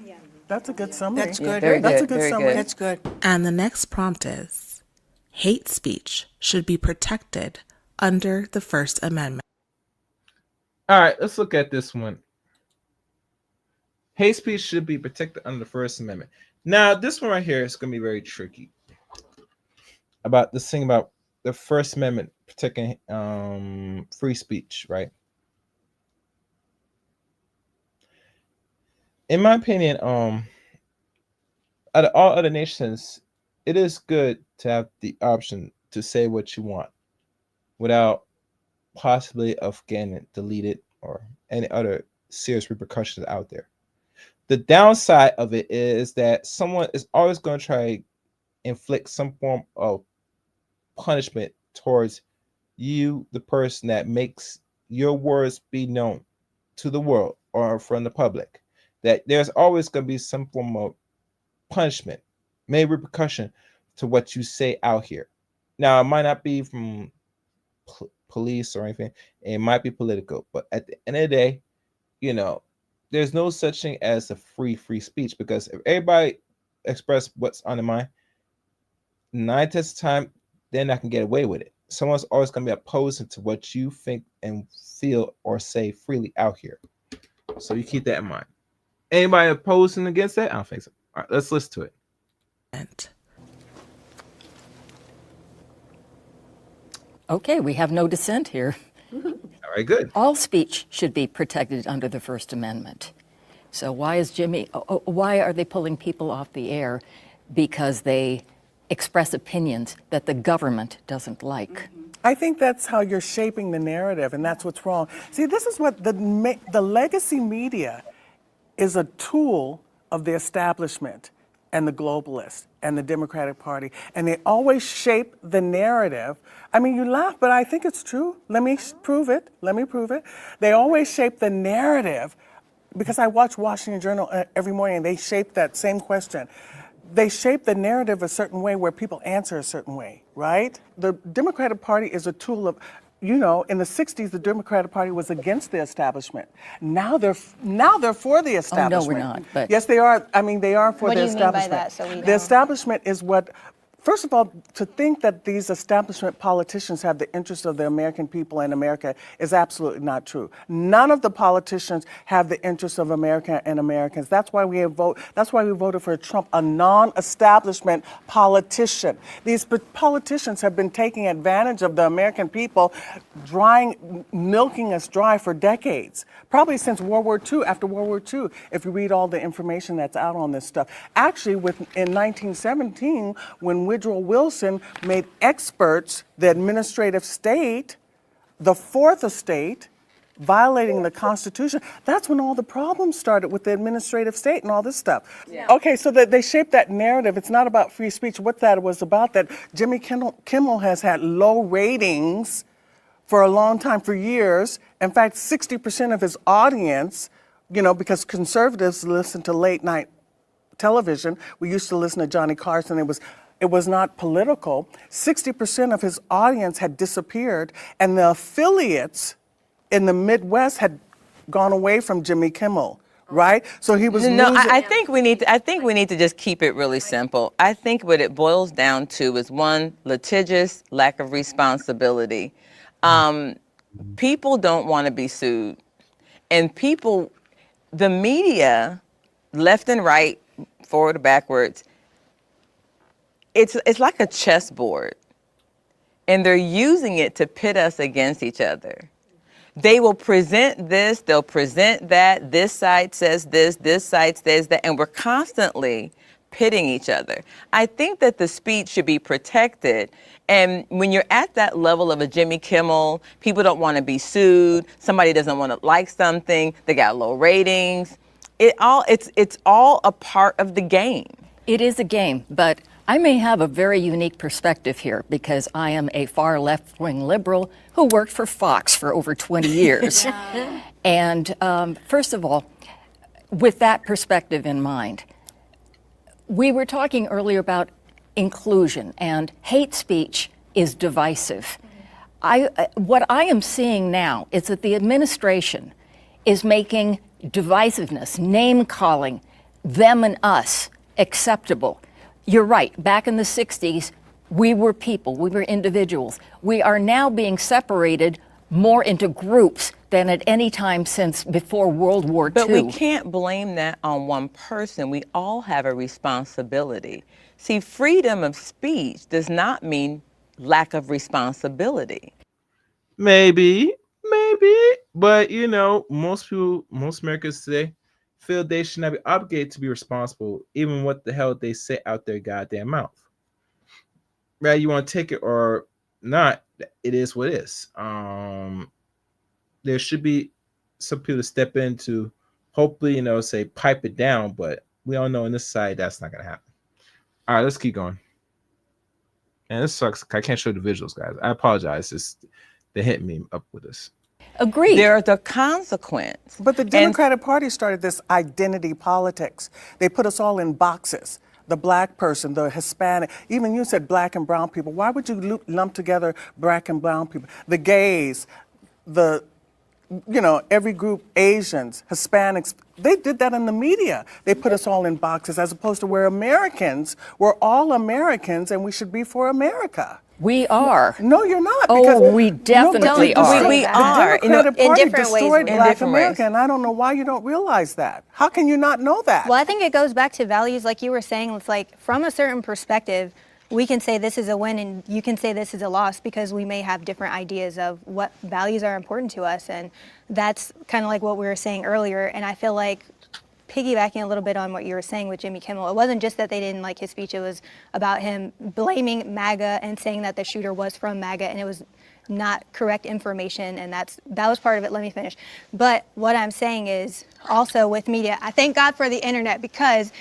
That's a good summary. That's good. Very That's good, a good very summary. good. That's good. And the next prompt is, hate speech should be protected under the First Amendment. All right, let's look at this one. Hate speech should be protected under the First Amendment. Now, this one right here is going to be very tricky. About this thing about the First Amendment protecting free speech, right? In my opinion, out of all other nations, it is good to have the option to say what you want without possibly of getting it deleted or any other serious repercussions out there. The downside of it is that someone is always going to try to inflict some form of punishment towards you, the person that makes your words be known to the world or from the public. That there's always going to be some form of punishment, maybe repercussion to what you say out here. Now, it might not be from police or anything, it might be political, but at the end of the day, there's no such thing as a free speech, because if everybody express what's on their mind, 9 times of the time, they're not gonna get away with it. Someone's always gonna be opposing to what you think and feel or say freely out here. So you keep that in mind. Anybody opposing against that? I don't think so. All right, let's listen to it. Okay, we have no dissent here. All right, good. All speech should be protected under the First Amendment. So why are they pulling people off the air? Because they express opinions that the government doesn't like. I think that's how you're shaping the narrative, and that's what's wrong. See, this is what the legacy media is a tool of the establishment and the globalists and the Democratic Party, and they always shape the narrative. I mean, you laugh, but I think it's true. Let me prove it. They always shape the narrative, because I watch Washington Journal every morning, and they shape that same question. They shape the narrative a certain way where people answer a certain way, right? The Democratic Party is a tool of, in the 60s, the Democratic Party was against the establishment. Now they're for the establishment. Oh, no, we're not. But yes, they are. I mean, they are for What the do you mean by establishment. that, so we The know? establishment is what First of all, to think that these establishment politicians have the interest of the American people and America is absolutely not true. None of the politicians have the interest of America and Americans. That's why we voted for Trump, a non-establishment politician. These politicians have been taking advantage of the American people, milking us dry for decades. Probably since World War II, after World War II, if you read all the information that's out on this stuff. Actually, in 1917, when Woodrow Wilson made experts the administrative state, the fourth estate, violating the Constitution, that's when all the problems started with the administrative state and all this stuff. Yeah. Okay, so that they shaped that narrative. It's not about free speech. What that was about, that Jimmy Kimmel has had low ratings for a long time, for years. In fact, 60% of his audience, because conservatives listen to late night television. We used to listen to Johnny Carson. It was not political. 60% of his audience had disappeared, and the affiliates in the Midwest had gone away from Jimmy Kimmel. Right? So he was No, losing. I think we need to just keep it really simple. I think what it boils down to is, one, litigious lack of responsibility. People don't want to be sued. And the media, left and right, forward or backwards, it's like a chessboard. And they're using it to pit us against each other. They will present this, they'll present that, this side says this side says that, and we're constantly pitting each other. I think that the speech should be protected. And when you're at that level of a Jimmy Kimmel, people don't want to be sued, somebody doesn't want to like something, they got low ratings. It's all a part of the game. It is a game, but I may have a very unique perspective here because I am a far left-wing liberal who worked for Fox for over 20 years. And first of all, with that perspective in mind, we were talking earlier about inclusion, and hate speech is divisive. What I am seeing now is that the administration is making divisiveness, name-calling, them and us, acceptable. You're right. Back in the 60s, we were people. We were individuals. We are now being separated more into groups than at any time since before World War II. But we can't blame that on one person. We all have a responsibility. See, freedom of speech does not mean lack of responsibility. Maybe. But, most Americans today feel they should not be obligated to be responsible, even what the hell they say out their goddamn mouth. Right? You want to take it or not, it is what it is. There should be some people to step in to hopefully, say pipe it down, but we all know in this side that's not gonna happen. All right, let's keep going. And this sucks. I can't show the visuals, guys. I apologize. They hit me up with this. Agreed. There's a consequence. But the Democratic Party started this identity politics. They put us all in boxes. The black person, the Hispanic, even you said black and brown people. Why would you lump together black and brown people? The gays, every group, Asians, Hispanics, they did that in the media. They put us all in boxes as opposed to we're Americans. We're all Americans and we should be for America. We are. No, you're not. Oh, we definitely are. We are. The Democratic Party in different ways. destroyed In Black different America, ways. and I don't know why you don't realize that. How can you not know that? Well, I think it goes back to values, like you were saying. It's like from a certain perspective, we can say this is a win and you can say this is a loss because we may have different ideas of what values are important to us. And that's kind of like what we were saying earlier. And I feel like piggybacking a little bit on what you were saying with Jimmy Kimmel, it wasn't just that they didn't like his speech. It was about him blaming MAGA and saying that the shooter was from MAGA, and it was not correct information, and that was part of it. Let me finish. But what I'm saying is also with media, I thank God for the internet, because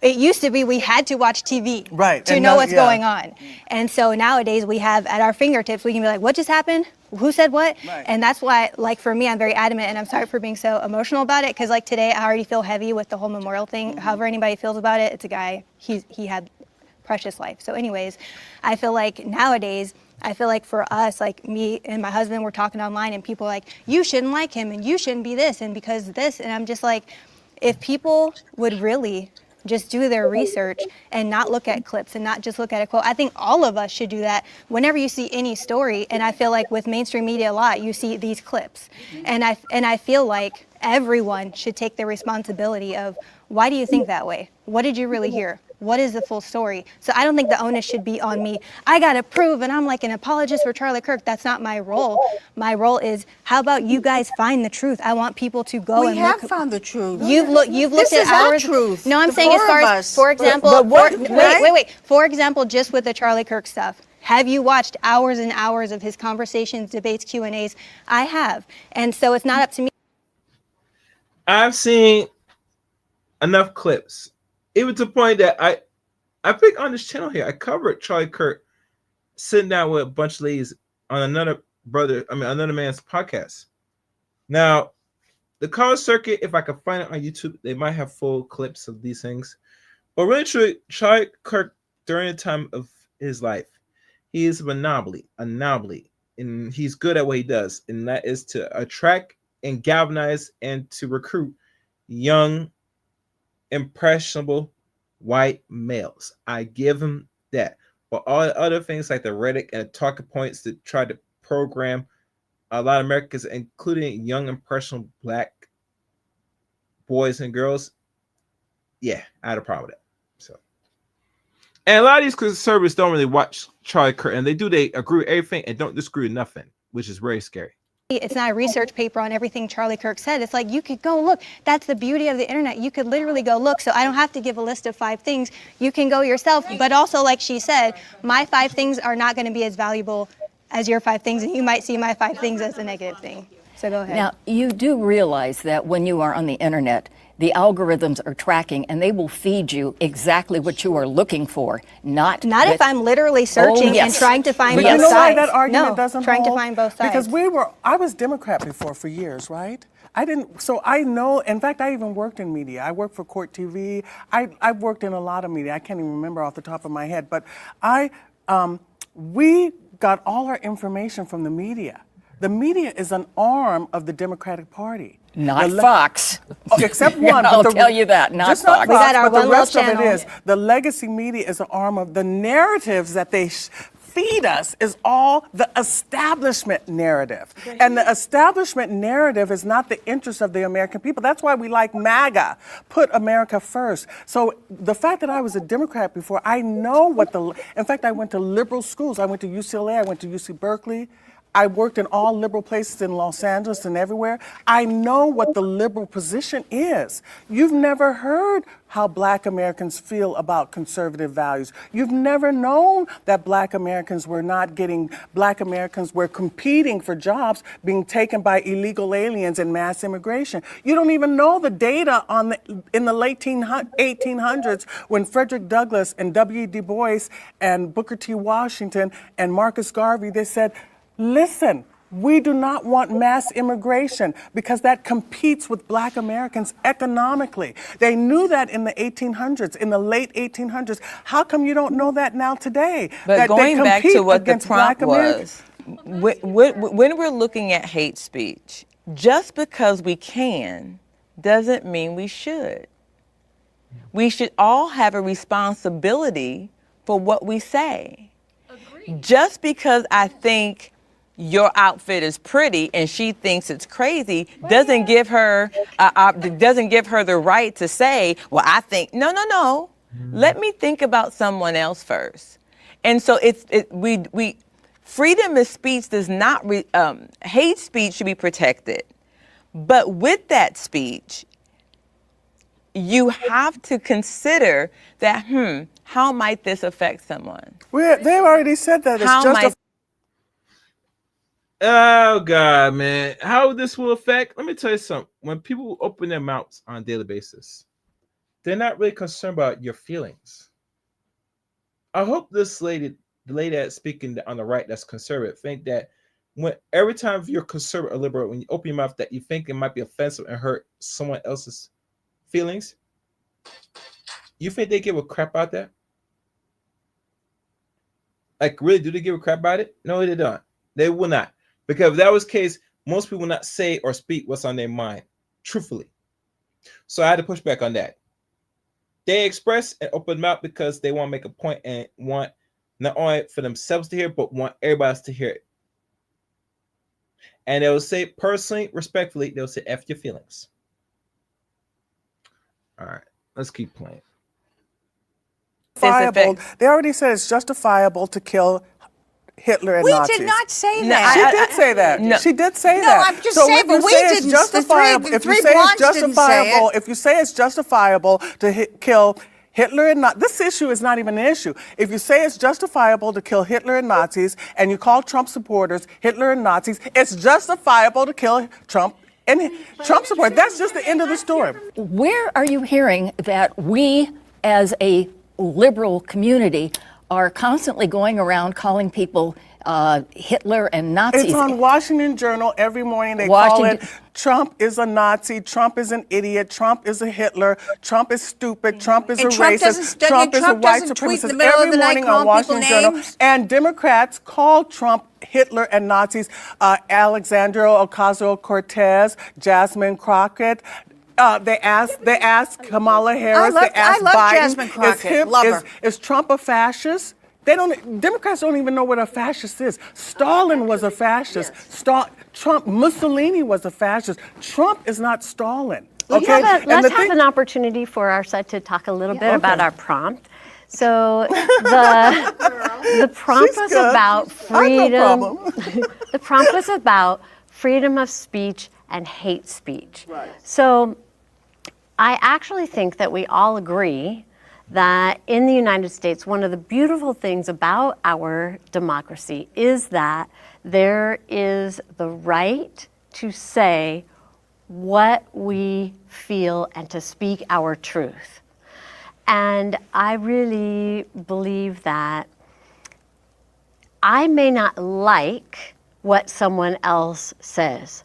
it used to be we had to watch TV to know what's going on. And so nowadays we have at our fingertips, we can be like, what just happened? Who said what? Right. And that's why, like, for me, I'm very adamant, and I'm sorry for being so emotional about it, because like today I already feel heavy with the whole memorial thing. However anybody feels about it, it's a guy, he had precious life. So anyways, I feel like nowadays, I feel like for us, like me and my husband, we're talking online and people are like, you shouldn't like him and you shouldn't be this and because this. And I'm just like, if people would really just do their research and not look at clips and not just look at a quote. I think all of us should do that whenever you see any story. And I feel like with mainstream media a lot, you see these clips. And I feel like everyone should take the responsibility of, why do you think that way? What did you really hear? What is the full story? So I don't think the onus should be on me. I got to prove, and I'm like an apologist for Charlie Kirk. That's not my role. My role is, how about you guys find the truth? I want people to go We and have look. found the truth. You've looked This at is our ours. truth. No, I'm The saying as four far of as, us. for example, But what- wait. For example, just with the Charlie Kirk stuff. Have you watched hours and hours of his conversations, debates, Q&As? I have. And so it's not up to me. I've seen enough clips. Even to the point that I think on this channel here, I covered Charlie Kirk sitting down with a bunch of ladies on another man's podcast. Now, the college circuit, if I could find it on YouTube, they might have full clips of these things. But really, truly, Charlie Kirk, during the time of his life, he is an anomaly, and he's good at what he does, and that is to attract and galvanize and to recruit young, impressionable white males. I give him that. But all the other things like the rhetoric and the talking points that try to program a lot of Americans, including young, impressionable black boys and girls, yeah, I had a problem with that. So, and a lot of these conservatives don't really watch Charlie Kirk, and they agree with everything and don't disagree with nothing, which is very scary. It's not a research paper on everything Charlie Kirk said. It's like, you could go look. That's the beauty of the internet. You could literally go look. So I don't have to give a list of 5 things. You can go yourself. But also, like she said, my 5 things are not going to be as valuable as your 5 things. And you might see my 5 things as a negative thing. So go ahead. Now, you do realize that when you are on the internet, the algorithms are tracking and they will feed you exactly what you are looking for, not if I'm literally searching and trying to find But both you know why sides. that argument doesn't trying hold? to find both sides. Because I was Democrat before for years, right? So I know, in fact, I even worked in media. I worked for Court TV. I've worked in a lot of media. I can't even remember off the top of my head, but we got all our information from the media. The media is an arm of the Democratic Party. Not Fox. Except one. I'll tell you that, not Fox. We got our but the one rest little of it channel. is, the legacy media is an arm of the narratives that they feed us is all the establishment narrative. And the establishment narrative is not the interest of the American people. That's why we like MAGA, put America first. So the fact that I was a Democrat before, I know in fact, I went to liberal schools. I went to UCLA, I went to UC Berkeley. I worked in all liberal places in Los Angeles and everywhere. I know what the liberal position is. You've never heard how Black Americans feel about conservative values. You've never known that Black Americans were competing for jobs being taken by illegal aliens and mass immigration. You don't even know the data in the late 1800s when Frederick Douglass and W. Du Bois and Booker T. Washington and Marcus Garvey, they said, listen, we do not want mass immigration because that competes with Black Americans economically. They knew that in the 1800s, in the late 1800s. How come you don't know that now today? But that going back to what the prompt was, when we're looking at hate speech, just because we can doesn't mean we should. We should all have a responsibility for what we say. Agreed. Just because I think your outfit is pretty and she thinks it's crazy doesn't give her the right to say, well, I think no. Let me think about someone else first. And so we freedom of speech does not hate speech should be protected, but with that speech you have to consider that how might this affect someone? They've already said that it's just Oh God, man. How this will affect? Let me tell you something. When people open their mouths on a daily basis, they're not really concerned about your feelings. I hope this lady, the lady that's speaking on the right that's conservative, think that every time you're conservative or liberal, when you open your mouth that you think it might be offensive and hurt someone else's feelings, you think they give a crap about that? Like, really, do they give a crap about it? No, they don't. They will not. Because if that was the case, most people will not say or speak what's on their mind, truthfully. So I had to push back on that. they express and open mouth because they want to make a point and want not only for themselves to hear, but want everybody else to hear it. And they'll say personally, respectfully, they'll say F your feelings. All right, let's keep playing. They already said it's justifiable to kill Hitler and Nazis. We did not say No, that. She did say that. No. She did say No, that. I'm just so saying, if but you we say it's didn't. justifiable, The if you three say it's blondes didn't say justifiable, it. if you say it's justifiable to kill Hitler and Nazis, this issue is not even an issue. If you say it's justifiable to kill Hitler and Nazis, and you call Trump supporters Hitler and Nazis, it's justifiable to kill Trump and Trump supporters. That's just the end of the story. Where are you hearing that we, as a liberal community, are constantly going around calling people Hitler and Nazis? It's on Washington Journal every morning. They Washington- call it Trump is a Nazi, Trump is an idiot, Trump is a Hitler, Trump is stupid, Trump is And a Trump racist, doesn't- Trump is a Trump white doesn't tweet in the supremacist. middle of Every the night morning on calling people Washington Journal. names. And Democrats call Trump Hitler and Nazis. Alexandria Ocasio-Cortez, Jasmine Crockett. They asked Kamala Harris. I They asked love Biden. Jasmine Crockett. Love her. Is Trump a fascist? Democrats don't even know what a fascist is. Stalin was a fascist. Mussolini was a fascist. Trump is not Stalin. Let's Okay? have an opportunity for our side to talk a little bit about our prompt. So the prompt She's was good. about I have no freedom. problem. The prompt was about freedom of speech and hate speech. Right. So I actually think that we all agree that in the United States, one of the beautiful things about our democracy is that there is the right to say what we feel and to speak our truth. And I really believe that I may not like what someone else says.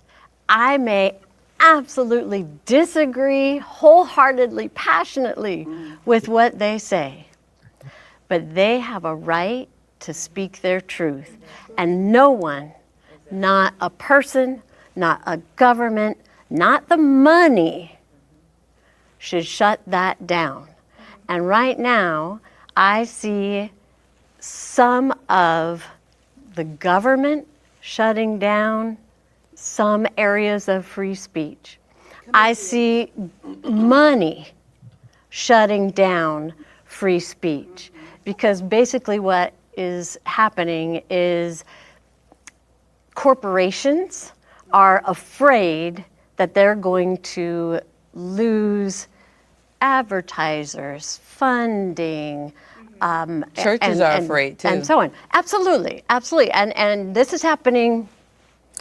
I may absolutely disagree wholeheartedly, passionately with what they say. But they have a right to speak their truth. And no one, not a person, not a government, not the money, should shut that down. And right now, I see some of the government shutting down some areas of free speech. I see money shutting down free speech because basically what is happening is corporations are afraid that they're going to lose advertisers, funding, Churches are afraid too. and so on. Absolutely, absolutely. And this is happening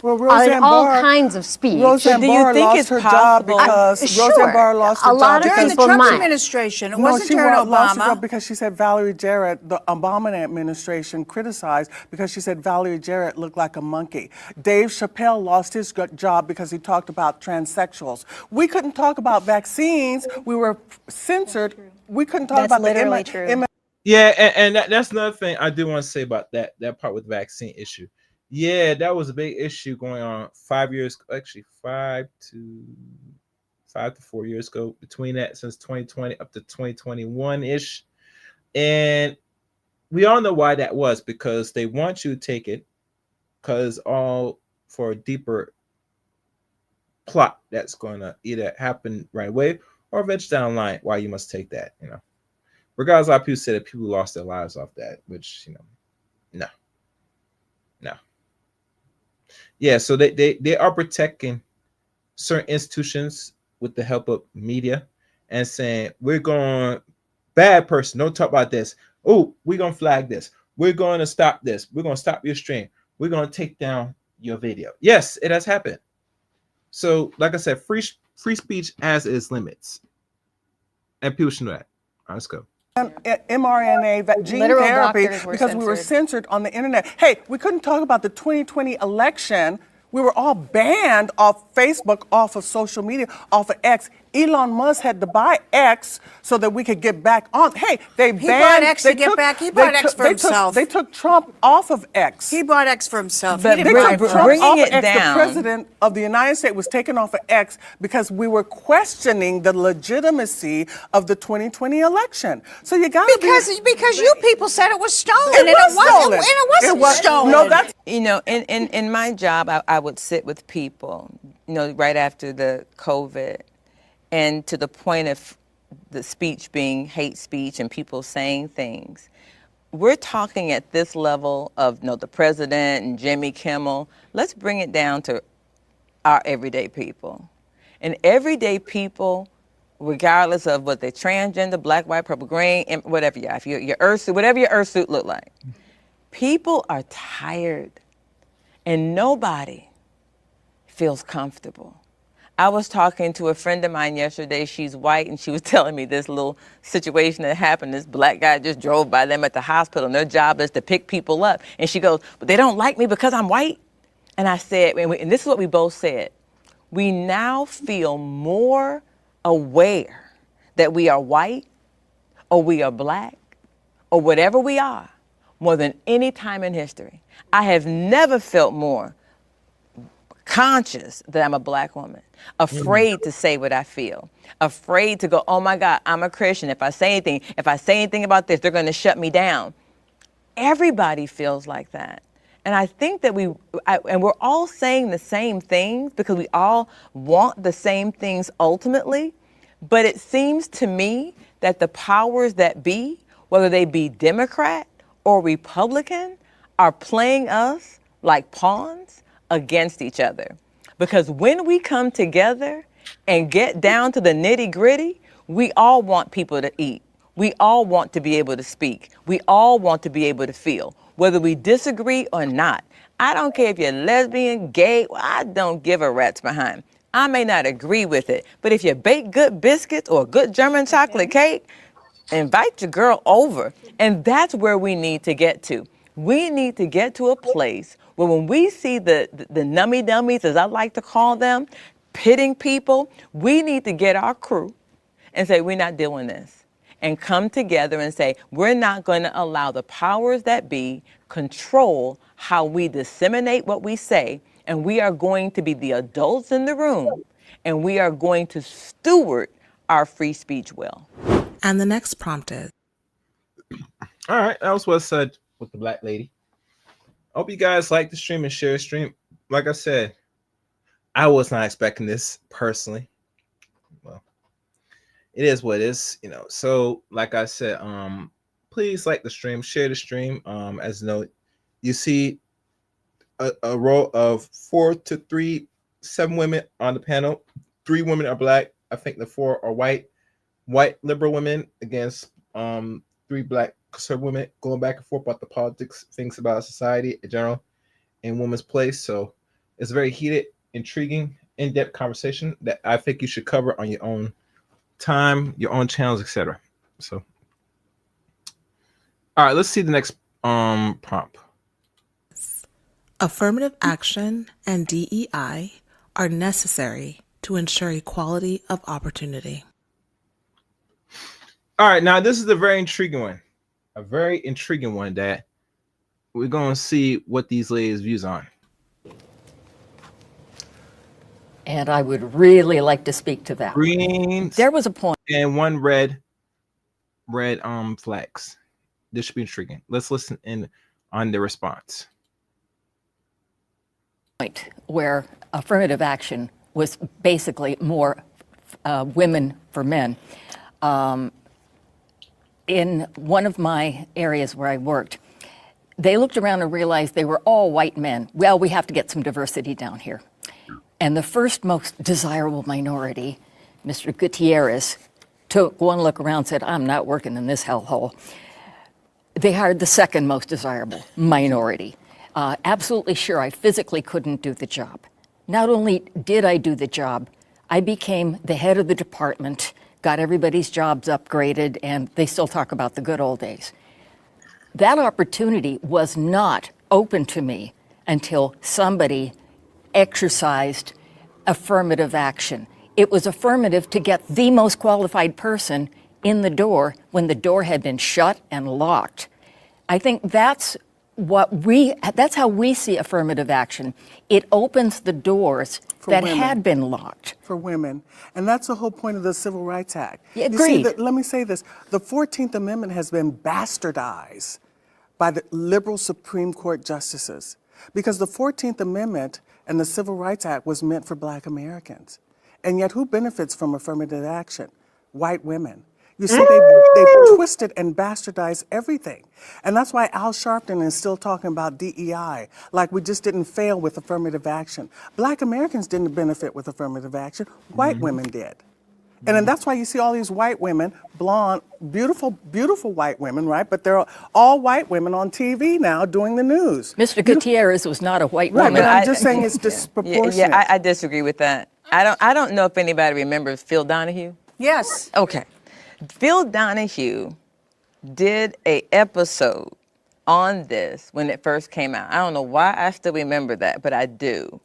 Well, on all kinds of speech. Roseanne Do you Barr think lost it's her possible- job because Sure. Roseanne Barr lost her A job lot of During the people Trump might. administration, it No, wasn't she during lost her job Obama. because she said Valerie Jarrett, the Obama administration, criticized because she said Valerie Jarrett looked like a monkey. Dave Chappelle lost his job because he talked about transsexuals. We couldn't talk about vaccines. We were censored. We couldn't talk That's about literally the true. Yeah, and that's another thing I do want to say about that part with the vaccine issue. Yeah, that was a big issue going on 5 years, actually 5 to 4 years ago, between that since 2020 up to 2021-ish. And we all know why that was, because they want you to take it because all for a deeper plot that's going to either happen right away or eventually down the line why you must take that, Regardless, a lot of people say that people lost their lives off that, which, no. Yeah, so they are protecting certain institutions with the help of media and saying, we're going, bad person, don't talk about this. Oh, we're going to flag this. We're going to stop this. We're going to stop your stream. We're going to take down your video. Yes, it has happened. So, like I said, free speech has its limits. And people should know that. All right, let's go. mRNA gene Literal therapy doctors were because we were censored. censored on the internet. Hey, we couldn't talk about the 2020 election. We were all banned off Facebook, off of social media, off of X. Elon Musk had to buy X so that we could get back on. Hey, they banned. He bought X to get back. He bought X for himself. They took Trump off of X. He bought X for himself. But He They didn't took buy Trump bringing off of it X. down. The president of the United States was taken off of X because we were questioning the legitimacy of the 2020 election. So you got to because you people said it was stolen, It wasn't stolen. No, that's You know, in my job, I would sit with people, you know, right after the COVID, and to the point of the speech being hate speech and people saying things. We're talking at this level of, you know, the president and Jimmy Kimmel. Let's bring it down to our everyday people. And everyday people, regardless of what they're transgender, black, white, purple, green, and whatever you are, if your earth suit, whatever your earth suit look like, people are tired, and nobody feels comfortable. I was talking to a friend of mine yesterday. She's white, and she was telling me this little situation that happened. This black guy just drove by them at the hospital, and their job is to pick people up. And she goes, "But they don't like me because I'm white." And I said, and this is what we both said, we now feel more aware that we are white or we are black or whatever we are more than any time in history. I have never felt more conscious that I'm a black woman, afraid to say what I feel, afraid to go, oh my God, I'm a Christian. If I say anything about this, they're going to shut me down. Everybody feels like that. And I think that and we're all saying the same things because we all want the same things ultimately. But it seems to me that the powers that be, whether they be Democrat or Republican, are playing us like pawns against each other. Because when we come together and get down to the nitty gritty, we all want people to eat. We all want to be able to speak. We all want to be able to feel, whether we disagree or not. I don't care if you're lesbian, gay, I don't give a rat's behind. I may not agree with it, but if you bake good biscuits or a good German chocolate cake, invite your girl over. And that's where we need to get to. We need to get to a place where when we see the nummy dummies, as I like to call them, pitting people, we need to get our crew and say, we're not doing this. And come together and say, we're not going to allow the powers that be control how we disseminate what we say. And we are going to be the adults in the room. And we are going to steward our free speech well. And the next prompt is. All right, that was what's said with the black lady. I hope you guys like the stream and share the stream. Like I said, I was not expecting this personally. Well, it is what it is, you know. So, like I said, please like the stream, share the stream. As you know, you see a row of 4 to 3, 7 women on the panel. 3 women are black. I think the 4 are white liberal women against 3 black conservative women, going back and forth about the politics, things about society in general, and women's place. So it's a very heated, intriguing, in-depth conversation that I think you should cover on your own time, your own channels, etc. So, all right, let's see the next prompt. Affirmative action and DEI are necessary to ensure equality of opportunity. All right, now this is a very intriguing one. A very intriguing one that we're going to see what these ladies' views on. And I would really like to speak to that. Green. There was a point. And 1 red flags. This should be intriguing. Let's listen in on the response. Point where affirmative action was basically more women for men. In one of my areas where I worked, they looked around and realized they were all white men. Well, we have to get some diversity down here. And the first most desirable minority, Mr. Gutierrez, took one look around and said, I'm not working in this hellhole. They hired the second most desirable minority. Absolutely sure I physically couldn't do the job. Not only did I do the job, I became the head of the department, got everybody's jobs upgraded, and they still talk about the good old days. That opportunity was not open to me until somebody exercised affirmative action. It was affirmative to get the most qualified person in the door when the door had been shut and locked. I think that's how we see affirmative action. It opens the doors that women. had been locked. For women. And that's the whole point of the Civil Rights Act. Yeah, You see, agreed. let me say this. The 14th Amendment has been bastardized by the liberal Supreme Court justices because the 14th Amendment and the Civil Rights Act was meant for Black Americans. And yet who benefits from affirmative action? White women. You see, they've twisted and bastardized everything. And that's why Al Sharpton is still talking about DEI, like we just didn't fail with affirmative action. Black Americans didn't benefit with affirmative action, white women did. And then that's why you see all these white women, blonde, beautiful, beautiful white women, right? But they're all white women on TV now doing the news. Mr. Gutierrez was not a white Right, woman. but I'm just saying it's disproportionate. Yeah, I disagree with that. I don't know if anybody remembers Phil Donahue. Yes. Okay. Phil Donahue did a episode on this when it first came out. I don't know why I still remember that, but I do.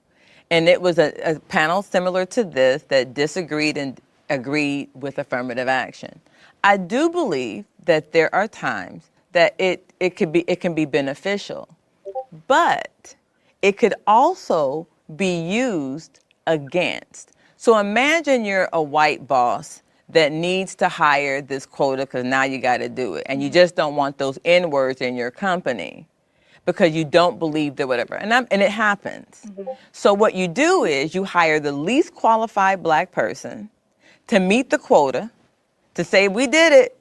And it was a panel similar to this that disagreed and agreed with affirmative action. I do believe that there are times that it can be beneficial, but it could also be used against. So imagine you're a white boss that needs to hire this quota because now you got to do it. And you just don't want those N-words in your company because you don't believe that whatever. And it happens. So what you do is you hire the least qualified Black person to meet the quota, to say we did it,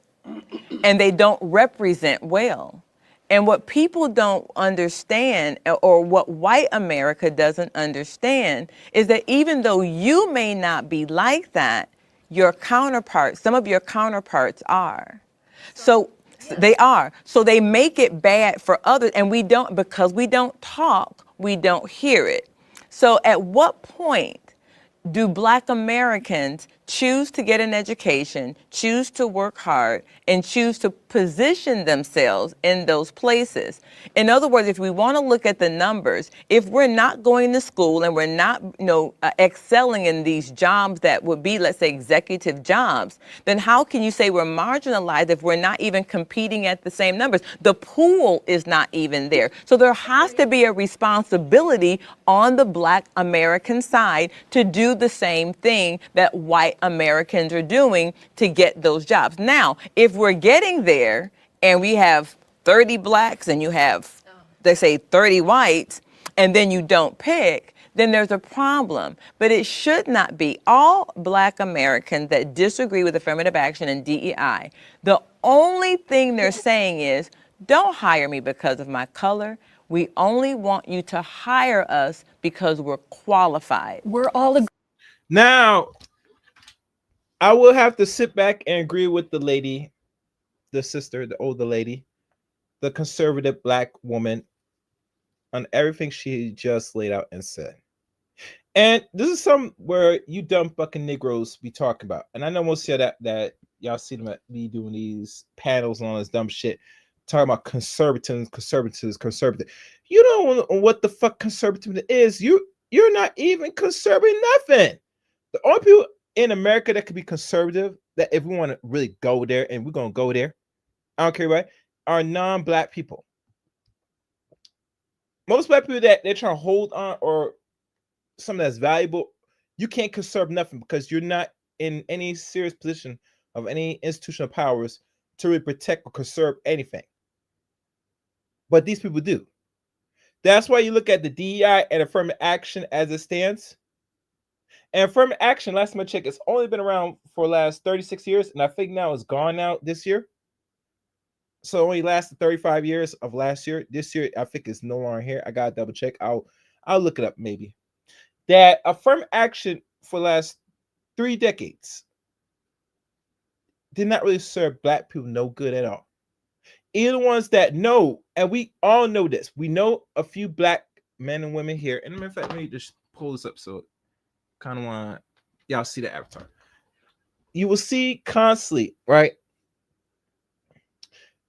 and they don't represent well. And what people don't understand, or what white America doesn't understand, is that even though you may not be like that, your counterparts, some of your counterparts are. So they are. So they make it bad for others, and we don't, because we don't talk, we don't hear it. So at what point do Black Americans choose to get an education, choose to work hard, and choose to position themselves in those places? In other words, if we want to look at the numbers, if we're not going to school and we're not, excelling in these jobs that would be, let's say, executive jobs, then how can you say we're marginalized if we're not even competing at the same numbers? The pool is not even there. So there has to be a responsibility on the Black American side to do the same thing that white Americans are doing to get those jobs. Now, if we're getting there and we have 30 Blacks and you have, they say, 30 whites, and then you don't pick, then there's a problem. But it should not be. All Black Americans that disagree with affirmative action and DEI, the only thing they're saying is, don't hire me because of my color. We only want you to hire us because we're qualified. We're all Now, I will have to sit back and agree with the lady, the sister, the older lady, the conservative Black woman, on everything she just laid out and said. And this is some where you dumb fucking Negroes be talking about. And I know most of that y'all see them be doing these panels and all this dumb shit, talking about conservative. You don't know what the fuck conservative is. You're not even conservative nothing. The only people in America that could be conservative, that if we want to really go there, and we're gonna go there, I don't care, right, are non-Black people. Most Black people that they're trying to hold on or something that's valuable, you can't conserve nothing because you're not in any serious position of any institutional powers to really protect or conserve anything. But these people do. That's why you look at the DEI and affirmative action as it stands. And affirmative action, last time I checked, it's only been around for the last 36 years, and I think now it's gone out this year. So it only lasted 35 years of last year. This year, I think it's no longer here. I gotta double check. I'll look it up maybe. That affirmative action for the last 3 decades did not really serve Black people no good at all. Even the ones that know, and we all know this. We know a few Black men and women here. And in fact, let me just pull this up so kind of want y'all see the avatar. You will see constantly, right?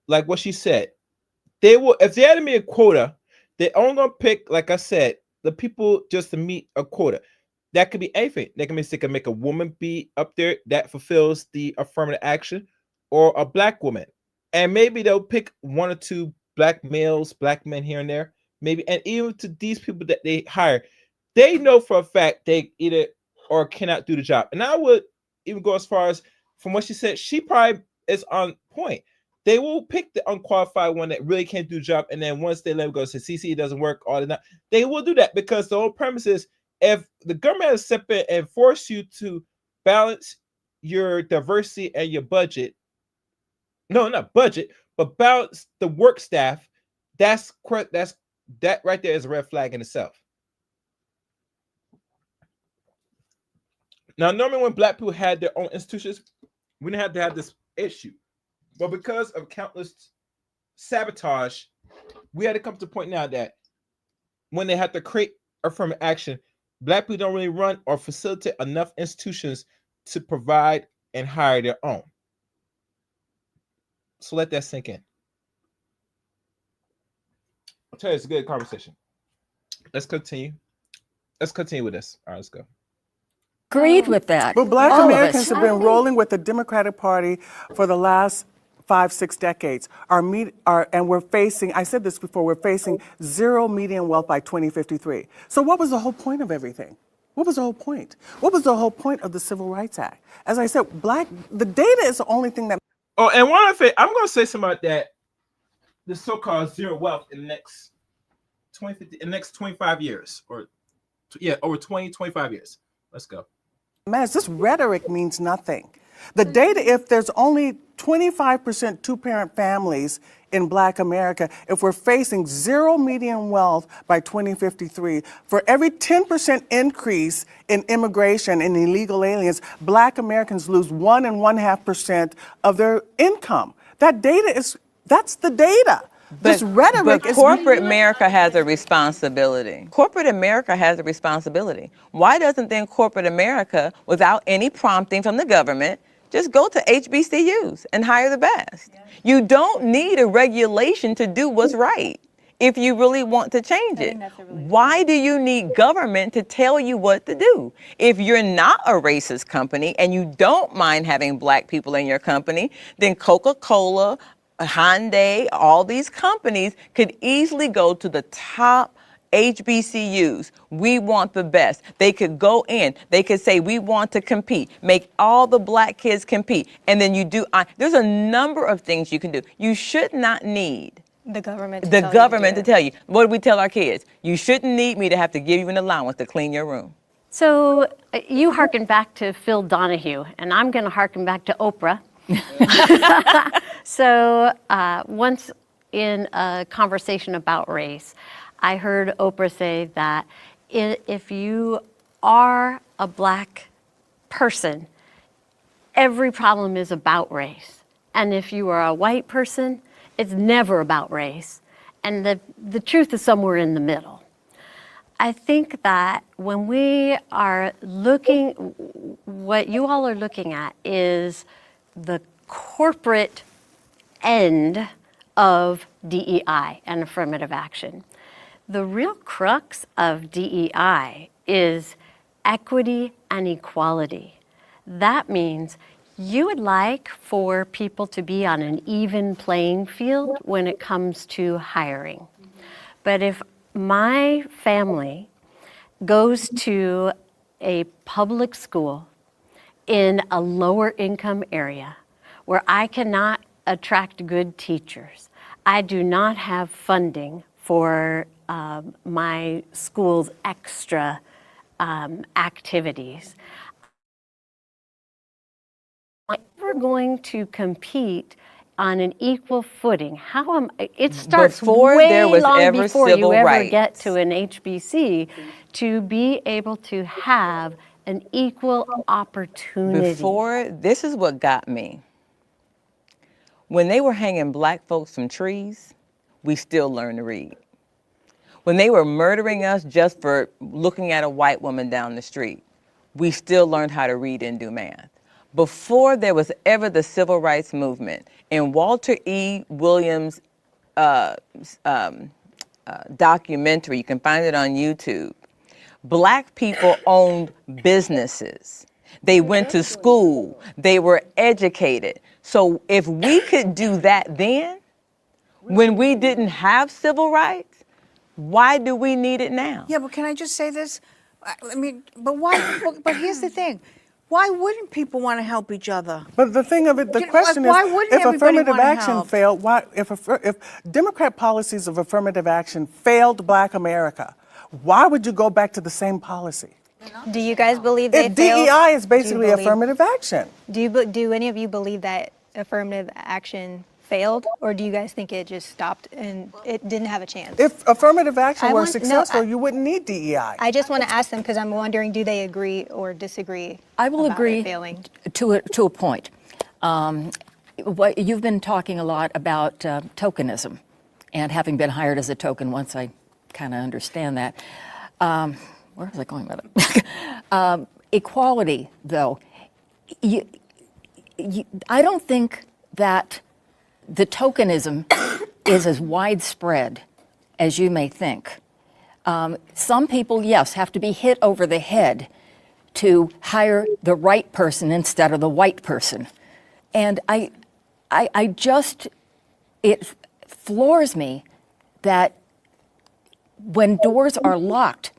Like what she said, they will, if they had to meet a quota, they're only gonna pick, like I said, the people just to meet a quota. That could be anything. They can make a woman be up there that fulfills the affirmative action, or a black woman, and maybe they'll pick one or two black males, black men here and there, maybe. And even to these people that they hire, they know for a fact they either or cannot do the job. And I would even go as far as, from what she said, she probably is on point. They will pick the unqualified one that really can't do the job, and then once they let them go, say CC, it doesn't work, all that, they will do that, because the whole premise is, if the government has step in and force you to balance your diversity and your budget, no, not budget, but balance the work staff, that's correct. That right there is a red flag in itself. Now, normally when black people had their own institutions, we didn't have to have this issue. But because of countless sabotage, we had to come to the point now that when they have to create affirmative action, black people don't really run or facilitate enough institutions to provide and hire their own. So let that sink in. I'll tell you, it's a good conversation. Let's continue. Let's continue with this. All right, let's go. Agreed with that. But black All of Americans us. have been rolling with the Democratic Party for the last 5-6 decades. And we're facing, I said this before, we're facing zero median wealth by 2053. So what was the whole point of everything? What was the whole point? What was the whole point of the Civil Rights Act? As I said, the data is the only thing that... Oh, and one other thing, I'm going to say something about that, the so-called zero wealth in the next 25 years, or over 25 years. Let's go. Man, this rhetoric means nothing. The data, if there's only 25% two-parent families in black America, if we're facing zero median wealth by 2053, for every 10% increase in immigration and illegal aliens, black Americans lose 1.5% of their income. That data that's the data. This rhetoric but is... corporate America has a responsibility. Corporate America has a responsibility. Why doesn't then corporate America, without any prompting from the government, just go to HBCUs and hire the best? Yeah. You don't need a regulation to do what's right if you really want to change it. Why do you need government to tell you what to do? If you're not a racist company and you don't mind having black people in your company, then Coca-Cola, Hyundai, all these companies could easily go to the top HBCUs. We want the best. They could go in. They could say, we want to compete. Make all the black kids compete. And then you do, there's a number of things you can do. You should not need the government to tell you. What do we tell our kids? You shouldn't need me to have to give you an allowance to clean your room. So you hearken back to Phil Donahue, and I'm going to hearken back to Oprah. So once in a conversation about race, I heard Oprah say that if you are a black person, every problem is about race. And if you are a white person, it's never about race. And the truth is somewhere in the middle. I think that when we are looking, what you all are looking at is the corporate end of DEI and affirmative action. The real crux of DEI is equity and equality. That means you would like for people to be on an even playing field when it comes to hiring. But if my family goes to a public school in a lower income area where I cannot attract good teachers, I do not have funding for my school's extra activities, we're going to compete on an equal footing. It starts way long before you ever get to an HBC to be able to have an equal opportunity. This is what got me. When they were hanging black folks from trees, we still learned to read. When they were murdering us just for looking at a white woman down the street, we still learned how to read and do math. Before there was ever the civil rights movement, in Walter E. Williams' documentary, you can find it on YouTube, Black people owned businesses. They went to school. They were educated. So if we could do that then, when we didn't have civil rights, why do we need it now? Yeah, but can I just say this? I mean, but why? But here's the thing. Why wouldn't people want to help each other? But the thing of it, the You know, question like, why is, wouldn't if everybody affirmative wanna action help? failed, why, if Democrat policies of affirmative action failed Black America, why would you go back to the same policy? Do you guys believe they If failed? DEI is Do you basically believe- affirmative action. Do any of you believe that affirmative action failed, or do you guys think it just stopped and it didn't have a chance? If affirmative action I were want- no, successful, I- you wouldn't need DEI. I just want to ask them because I'm wondering, do they agree or disagree? I will about it agree failing? to a point. What you've been talking a lot about tokenism, and having been hired as a token once, I kind of understand that. Where was I going with it? Equality, though, I don't think that the tokenism is as widespread as you may think. Some people, yes, have to be hit over the head to hire the right person instead of the white person. And I just, it floors me that when doors are locked,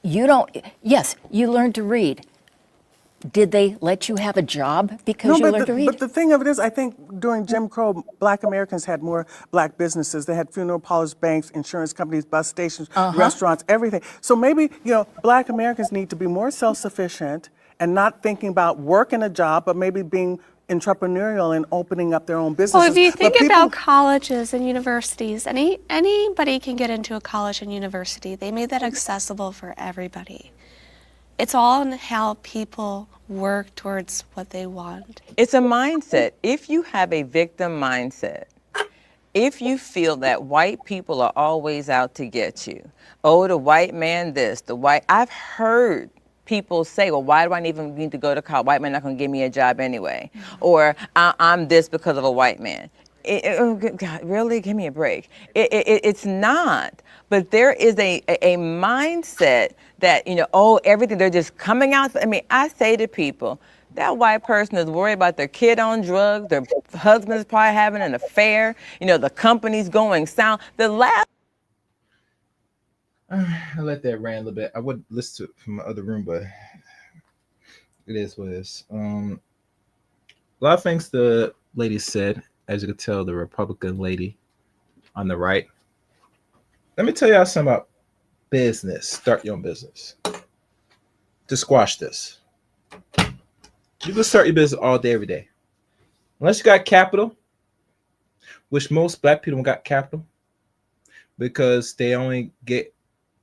you don't, yes, you learn to read. Did they let you have a job because you learned to read? But the thing of it is, I think during Jim Crow, Black Americans had more Black businesses. They had funeral parlors, banks, insurance companies, bus stations, restaurants, everything. So maybe, Black Americans need to be more self-sufficient and not thinking about working a job, but maybe being entrepreneurial and opening up their own businesses. Well, if you think But people- about colleges and universities, anybody can get into a college and university. They made that accessible for everybody. It's all in how people work towards what they want. It's a mindset. If you have a victim mindset, if you feel that white people are always out to get you, oh, the white man this, I've heard people say, well, why do I even need to go to college? White man not going to give me a job anyway. Or I'm this because of a white man. God, really? Give me a break. It's not. But there is a mindset that, everything, they're just coming out. I mean, I say to people, that white person is worried about their kid on drugs, their husband is probably having an affair, the company's going south. The last I let that rant a little bit. I would listen to it from my other room, but it is what it is. A lot of things the lady said, as you could tell, the Republican lady on the right. Let me tell y'all something about business. Start your own business. To squash this, you can start your business all day, every day. Unless you got capital, which most Black people don't got capital, because they only get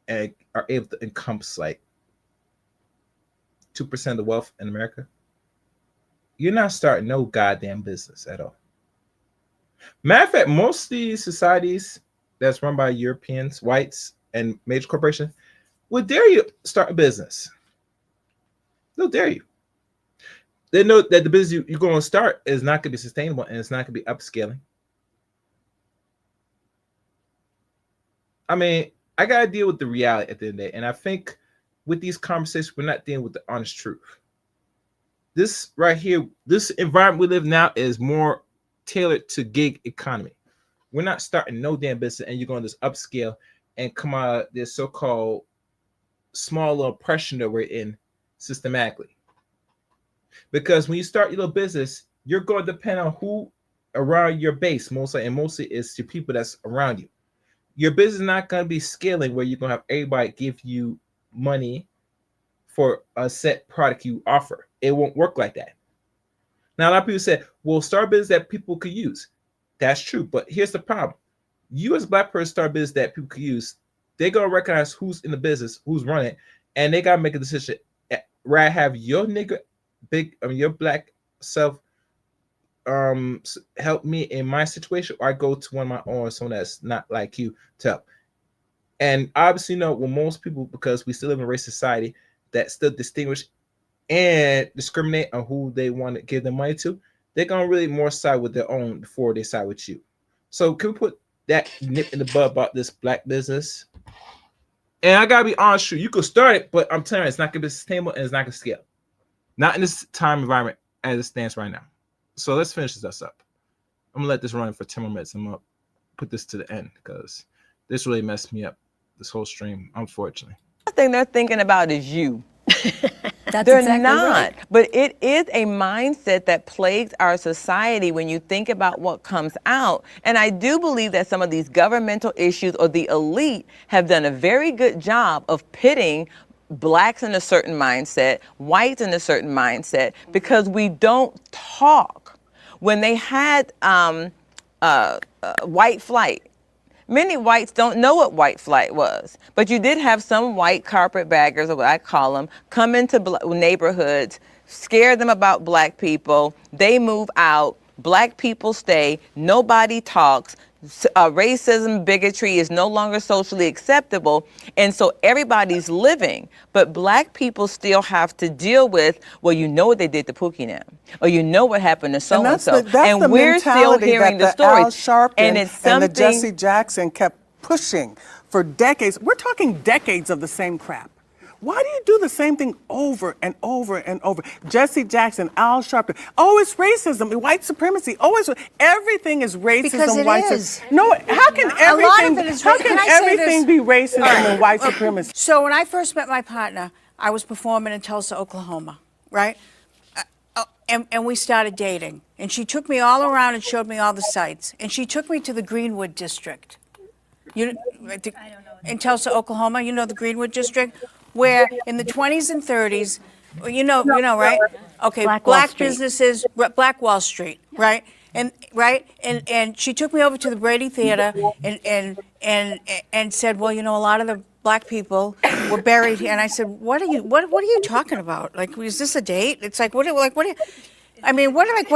and are able to encompass like 2% of the wealth in America. You're not starting no goddamn business at all. Matter of fact, most of these societies that's run by Europeans, whites, and major corporations would dare you start a business. They'll dare you. They know that the business you're going to start is not going to be sustainable and it's not going to be upscaling. I mean, I got to deal with the reality at the end of the day. And I think with these conversations, we're not dealing with the honest truth. This right here, this environment we live now is more tailored to gig economy. We're not starting no damn business and you're going to this upscale and come out of this so-called small little oppression that we're in systematically. Because when you start your little business, you're going to depend on who around your base, mostly it's your people that's around you. Your business is not going to be scaling where you're going to have everybody give you money for a set product you offer. It won't work like that. Now, a lot of people say, well, start a business that people could use. That's true. But here's the problem. You as a Black person start a business that people could use. They're going to recognize who's in the business, who's running, and they got to make a decision. Rather have your nigga, your Black self help me in my situation, or I go to one of my own, someone that's not like you to help. And obviously, with most people, because we still live in a race society that still distinguish and discriminate on who they want to give their money to, they're gonna really more side with their own before they side with you. So can we put that nip in the bud about this Black business? And I gotta be honest with you, you could start it, but I'm telling you, it's not gonna be sustainable and it's not gonna scale. Not in this time environment as it stands right now. So let's finish this up. I'm gonna let this run for 10 more minutes. I'm gonna put this to the end because this really messed me up, this whole stream, unfortunately. The thing they're thinking about is you. That's They're exactly not. right. But it is a mindset that plagues our society when you think about what comes out. And I do believe that some of these governmental issues or the elite have done a very good job of pitting blacks in a certain mindset, whites in a certain mindset, because we don't talk. When they had white flight, many whites don't know what white flight was, but you did have some white carpetbaggers, or what I call them, come into neighborhoods, scare them about black people. They move out. Black people stay. Nobody talks. Racism, bigotry is no longer socially acceptable. And so everybody's living. But black people still have to deal with, well, you know what they did to Pookie now, or you know what happened to so-and-so. That's And we're still hearing the Al stories. Sharpton And it's something. and the Jesse Jackson kept pushing for decades. We're talking decades of the same crap. Why do you do the same thing over and over and over? Jesse Jackson, Al Sharpton. Oh, it's racism, white supremacy. Oh, everything is racism, Because it white is. supremacy. No, how can A lot of everything? it is How ra- can Can I say everything this? be racism and white supremacy? So when I first met my partner, I was performing in Tulsa, Oklahoma, right? And we started dating. And she took me all around and showed me all the sites. And she took me to the Greenwood District. In Tulsa, Oklahoma, you know the Greenwood District, where in the 20s and 30s, you know, right? Okay, Black Wall black Street. businesses, Black Wall Street, right? And she took me over to the Brady Theater and said, well, you know, a lot of the black people were buried here. And I said, what are you talking about? Like, is this a date? It's like, what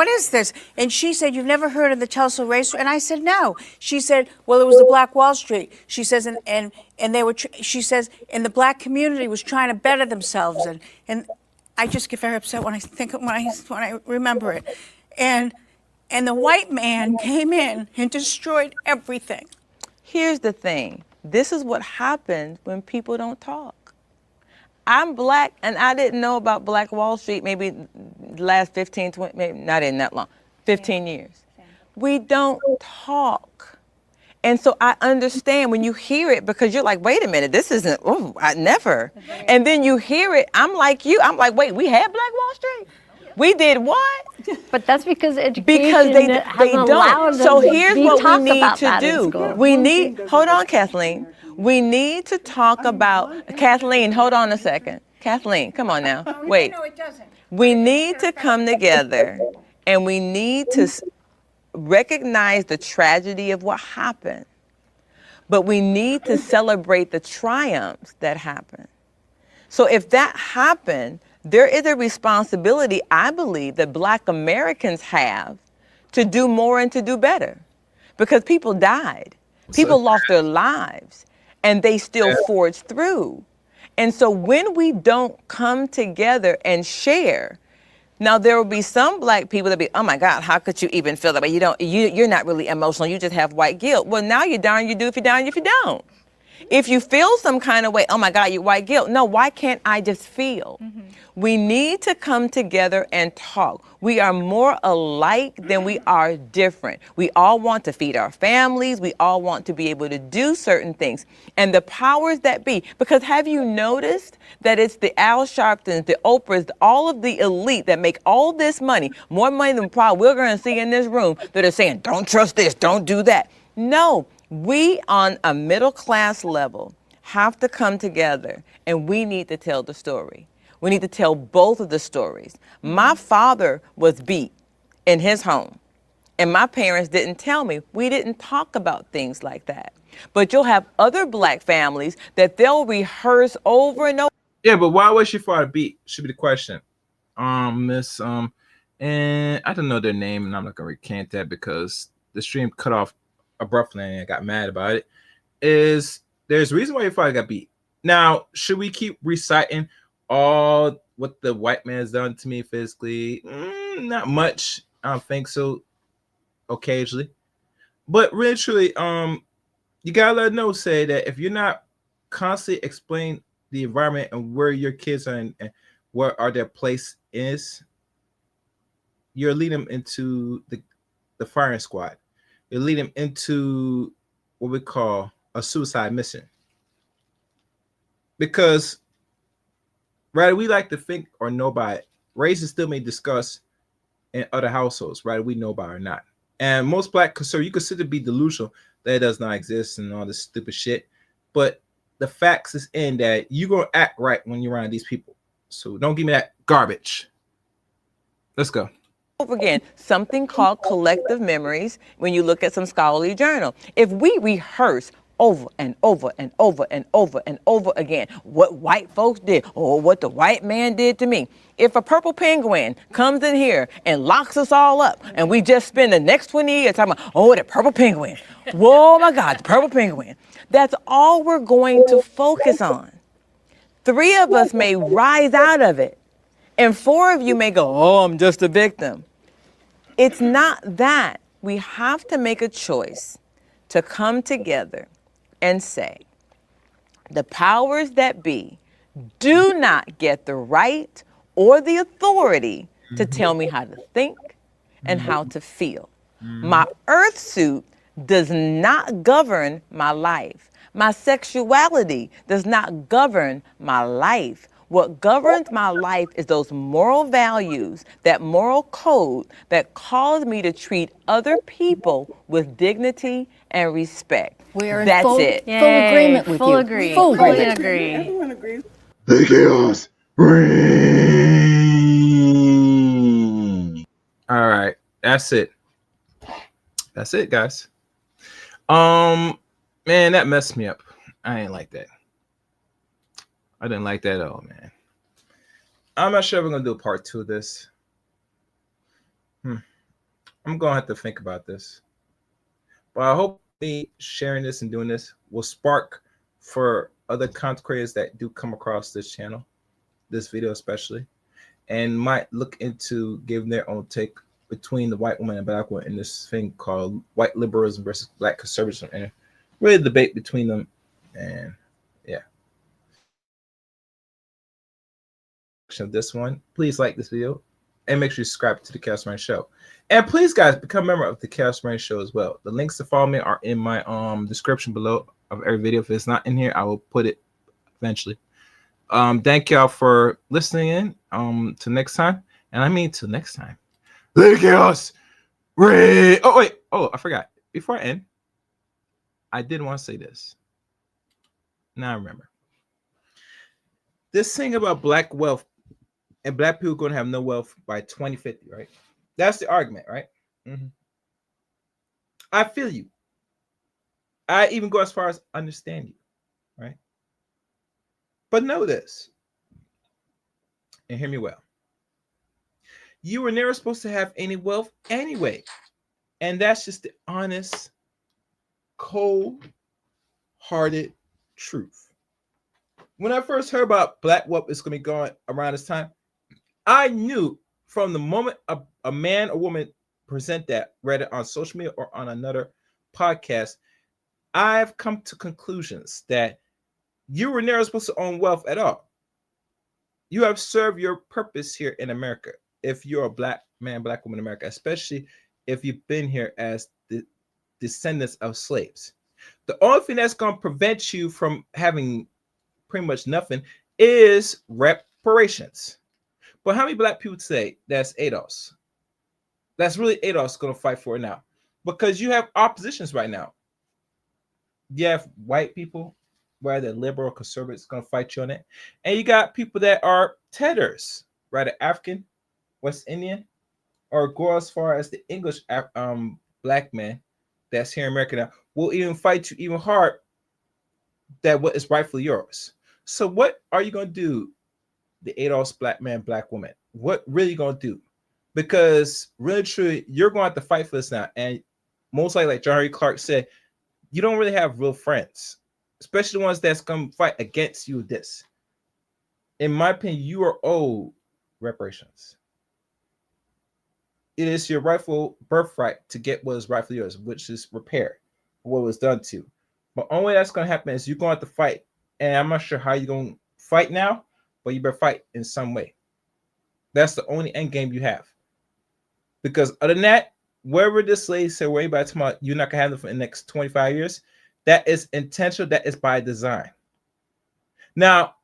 is this? And she said, you've never heard of the Tulsa race? And I said, no. She said, well, it was the Black Wall Street. She says, and they were, she says, and the black community was trying to better themselves. And I just get very upset when I remember it. And the white man came in and destroyed everything. Here's the thing. This is what happens when people don't talk. I'm black, and I didn't know about Black Wall Street maybe the last 15, 20, maybe not in that long, 15 years. We don't talk. And so I understand when you hear it, because you're like, wait a minute, this isn't, I never. And then you hear it, I'm like you, I'm like, wait, we had Black Wall Street? We did what? But that's because education Because they hasn't allowed don't. them So to here's be what we talked need about to that in do. school. We need, hold on, Kathleen. We need to talk about, Kathleen, hold on a second. Kathleen, come on now. Wait. No, it doesn't. We need to come together and we need to recognize the tragedy of what happened. But we need to celebrate the triumphs that happened. So if that happened, there is a responsibility, I believe, that Black Americans have to do more and to do better. Because people died. People lost their lives, and they still forged through. And so when we don't come together and share, now there will be some black people that be, oh my God, how could you even feel that way? You're not really emotional, you just have white guilt. Well, now you're down, you do if you're down, if you don't. If you feel some kind of way, oh my God, you're white guilt. No, why can't I just feel? We need to come together and talk. We are more alike than we are different. We all want to feed our families. We all want to be able to do certain things. And the powers that be, because have you noticed that it's the Al Sharptons, the Oprahs, all of the elite that make all this money, more money than probably we're going to see in this room, that are saying, don't trust this, don't do that. No, we on a middle class level have to come together and we need to tell the story. We need to tell both of the stories. My father was beat in his home, and my parents didn't tell me. We didn't talk about things like that. But you'll have other black families that they'll rehearse over and over. Yeah, but why was your father beat? Should be the question. Miss and I don't know their name, and I'm not gonna recant that because the stream cut off abruptly and I got mad about it. There's a reason why your father got beat. Now, should we keep reciting all what the white man has done to me physically? Not much. I don't think so. Occasionally, but really, truly, you gotta let know, say that if you're not constantly explain the environment and where your kids are and where are their place is, you're leading them into the firing squad. You're leading them into what we call a suicide mission. Because whether we like to think or know by it, race is still being discussed in other households, whether we know by it or not. And most black conservatives, you consider to be delusional that it does not exist and all this stupid shit. But the facts is in that you're going to act right when you're around these people. So don't give me that garbage. Let's go. Again, something called collective memories when you look at some scholarly journal. If we rehearse over and over and over and over and over again what white folks did or what the white man did to me, if a purple penguin comes in here and locks us all up and we just spend the next 20 years talking about, oh, the purple penguin, whoa, my God, the purple penguin, that's all we're going to focus on. 3 of us may rise out of it, and 4 of you may go, oh, I'm just a victim. It's not that. We have to make a choice to come together and say, the powers that be do not get the right or the authority to tell me how to think and how to feel. My earth suit does not govern my life. My sexuality does not govern my life. What governs my life is those moral values, that moral code that calls me to treat other people with dignity and respect. That's it. Full agreement with Full you. agree. Full Fully agreement. agree. Everyone agrees. The chaos reign. All right, that's it. That's it, guys. Man, that messed me up. I ain't like that. I didn't like that at all, man. I'm not sure if we're gonna do a part 2 of this. I'm gonna have to think about this. But I hope me sharing this and doing this will spark for other content creators that do come across this channel, this video especially, and might look into giving their own take between the white woman and black woman in this thing called white liberalism versus black conservatism, and really debate between them. And yeah. Of this one, please like this video and make sure you subscribe to the Chaos Rain Show. And please, guys, become a member of the Chaos Rain Show as well. The links to follow me are in my description below of every video. If it's not in here, I will put it eventually. Thank y'all for listening in. Till next time, and I mean till next time. The Chaos Rain. Oh wait, I forgot. Before I end, I did want to say this. Now I remember. This thing about black wealth and black people going to have no wealth by 2050, right? That's the argument, right? I feel you. I even go as far as understand you, right? But know this, and hear me well. You were never supposed to have any wealth anyway. And that's just the honest, cold-hearted truth. When I first heard about black wealth is going to be going around this time, I knew from the moment a man or woman present that, whether on social media or on another podcast, I've come to conclusions that you were never supposed to own wealth at all. You have served your purpose here in America. If you're a black man, black woman in America, especially if you've been here as the descendants of slaves. The only thing that's going to prevent you from having pretty much nothing is reparations. But how many black people say that's ADOS? That's really ADOS going to fight for it now. Because you have oppositions right now. You have white people, whether liberal or conservatives, going to fight you on it. And you got people that are tethers, rather African, West Indian, or go as far as the English black man that's here in America now, will even fight you even hard that what is rightfully yours. So what are you going to do, the ADOS black man, black woman? What really you going to do? Because really, truly, you're going to have to fight for this now. And most likely, like John Henry Clark said, you don't really have real friends, especially the ones that's going to fight against you with this. In my opinion, you are owed reparations. It is your rightful birthright to get what is rightfully yours, which is repair, what was done to you. But only way that's going to happen is you're going to have to fight And I'm not sure how you're going to fight now, but you better fight in some way. That's the only end game you have. Because other than that, wherever this lady said, worry about tomorrow, you're not going to have them for the next 25 years, that is intentional. That is by design. Now,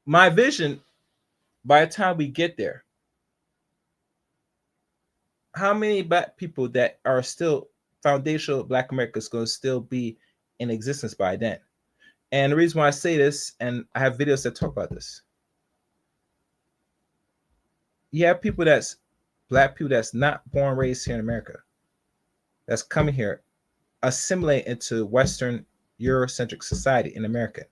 my vision, by the time we get there, how many Black people that are still foundational Black America is going to still be in existence by then? And the reason why I say this, and I have videos that talk about this, you have people that's Black people that's not born and raised here in America, that's coming here, assimilate into Western Eurocentric society in America.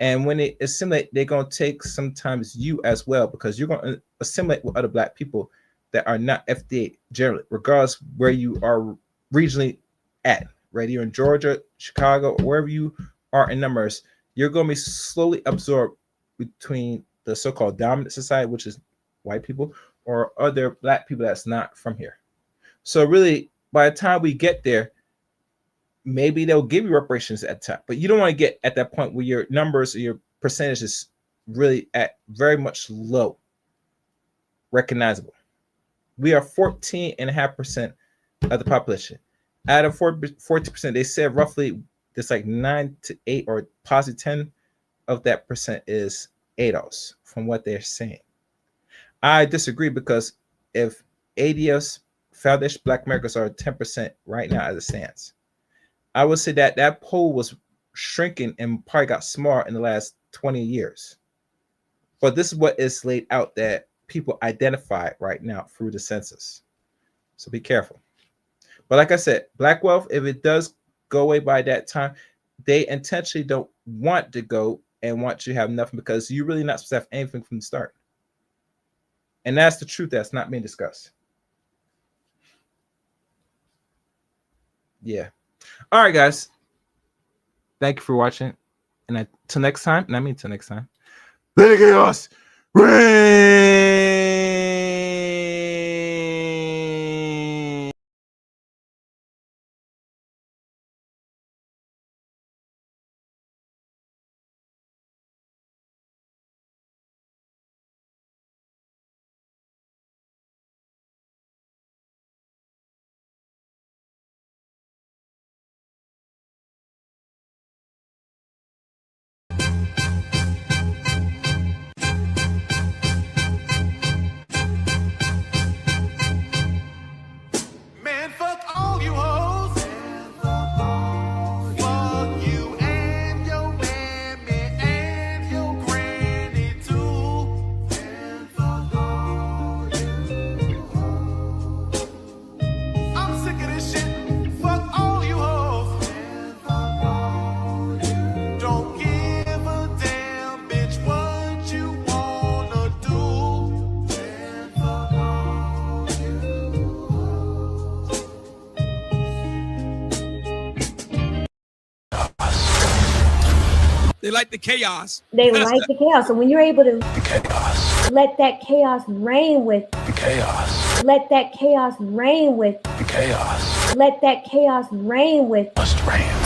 And when they assimilate, they're going to take sometimes you as well, because you're going to assimilate with other Black people that are not FDA generally, regardless where you are regionally at, whether you're in Georgia, Chicago, or wherever you are in numbers, you're going to be slowly absorbed between the so-called dominant society, which is white people, or other Black people that's not from here. So really, by the time we get there, maybe they'll give you reparations at the time, but you don't want to get at that point where your numbers or your percentage is really at very much low, recognizable. We are 14.5% of the population. Out of 40%, they said roughly it's like 9 to 8 or positive 10 of that percent is ADOS from what they're saying. I disagree, because if ADOS, Foundation Black Americans, are 10% right now as it stands, I would say that that poll was shrinking and probably got smaller in the last 20 years. But this is what is laid out that people identify right now through the census. So be careful. But like I said, Black wealth, if it does go away by that time, they intentionally don't want to go and want you to have nothing, because you're really not supposed to have anything from the start. And that's the truth that's not being discussed. Yeah. All right, guys. Thank you for watching. And until next time, and I mean till next time, let the chaos reign. Man, fuck all you hoes. Fuck you and your mammy and your granny too. And fuck all you hoes. I'm sick of this shit. Fuck all you hoes. And fuck all you. Don't give a damn, bitch, what you wanna do. And fuck all you hoes. They like the chaos. They like the chaos. So when you're able to let that chaos reign with let that chaos reign with let that chaos reign with Must reign.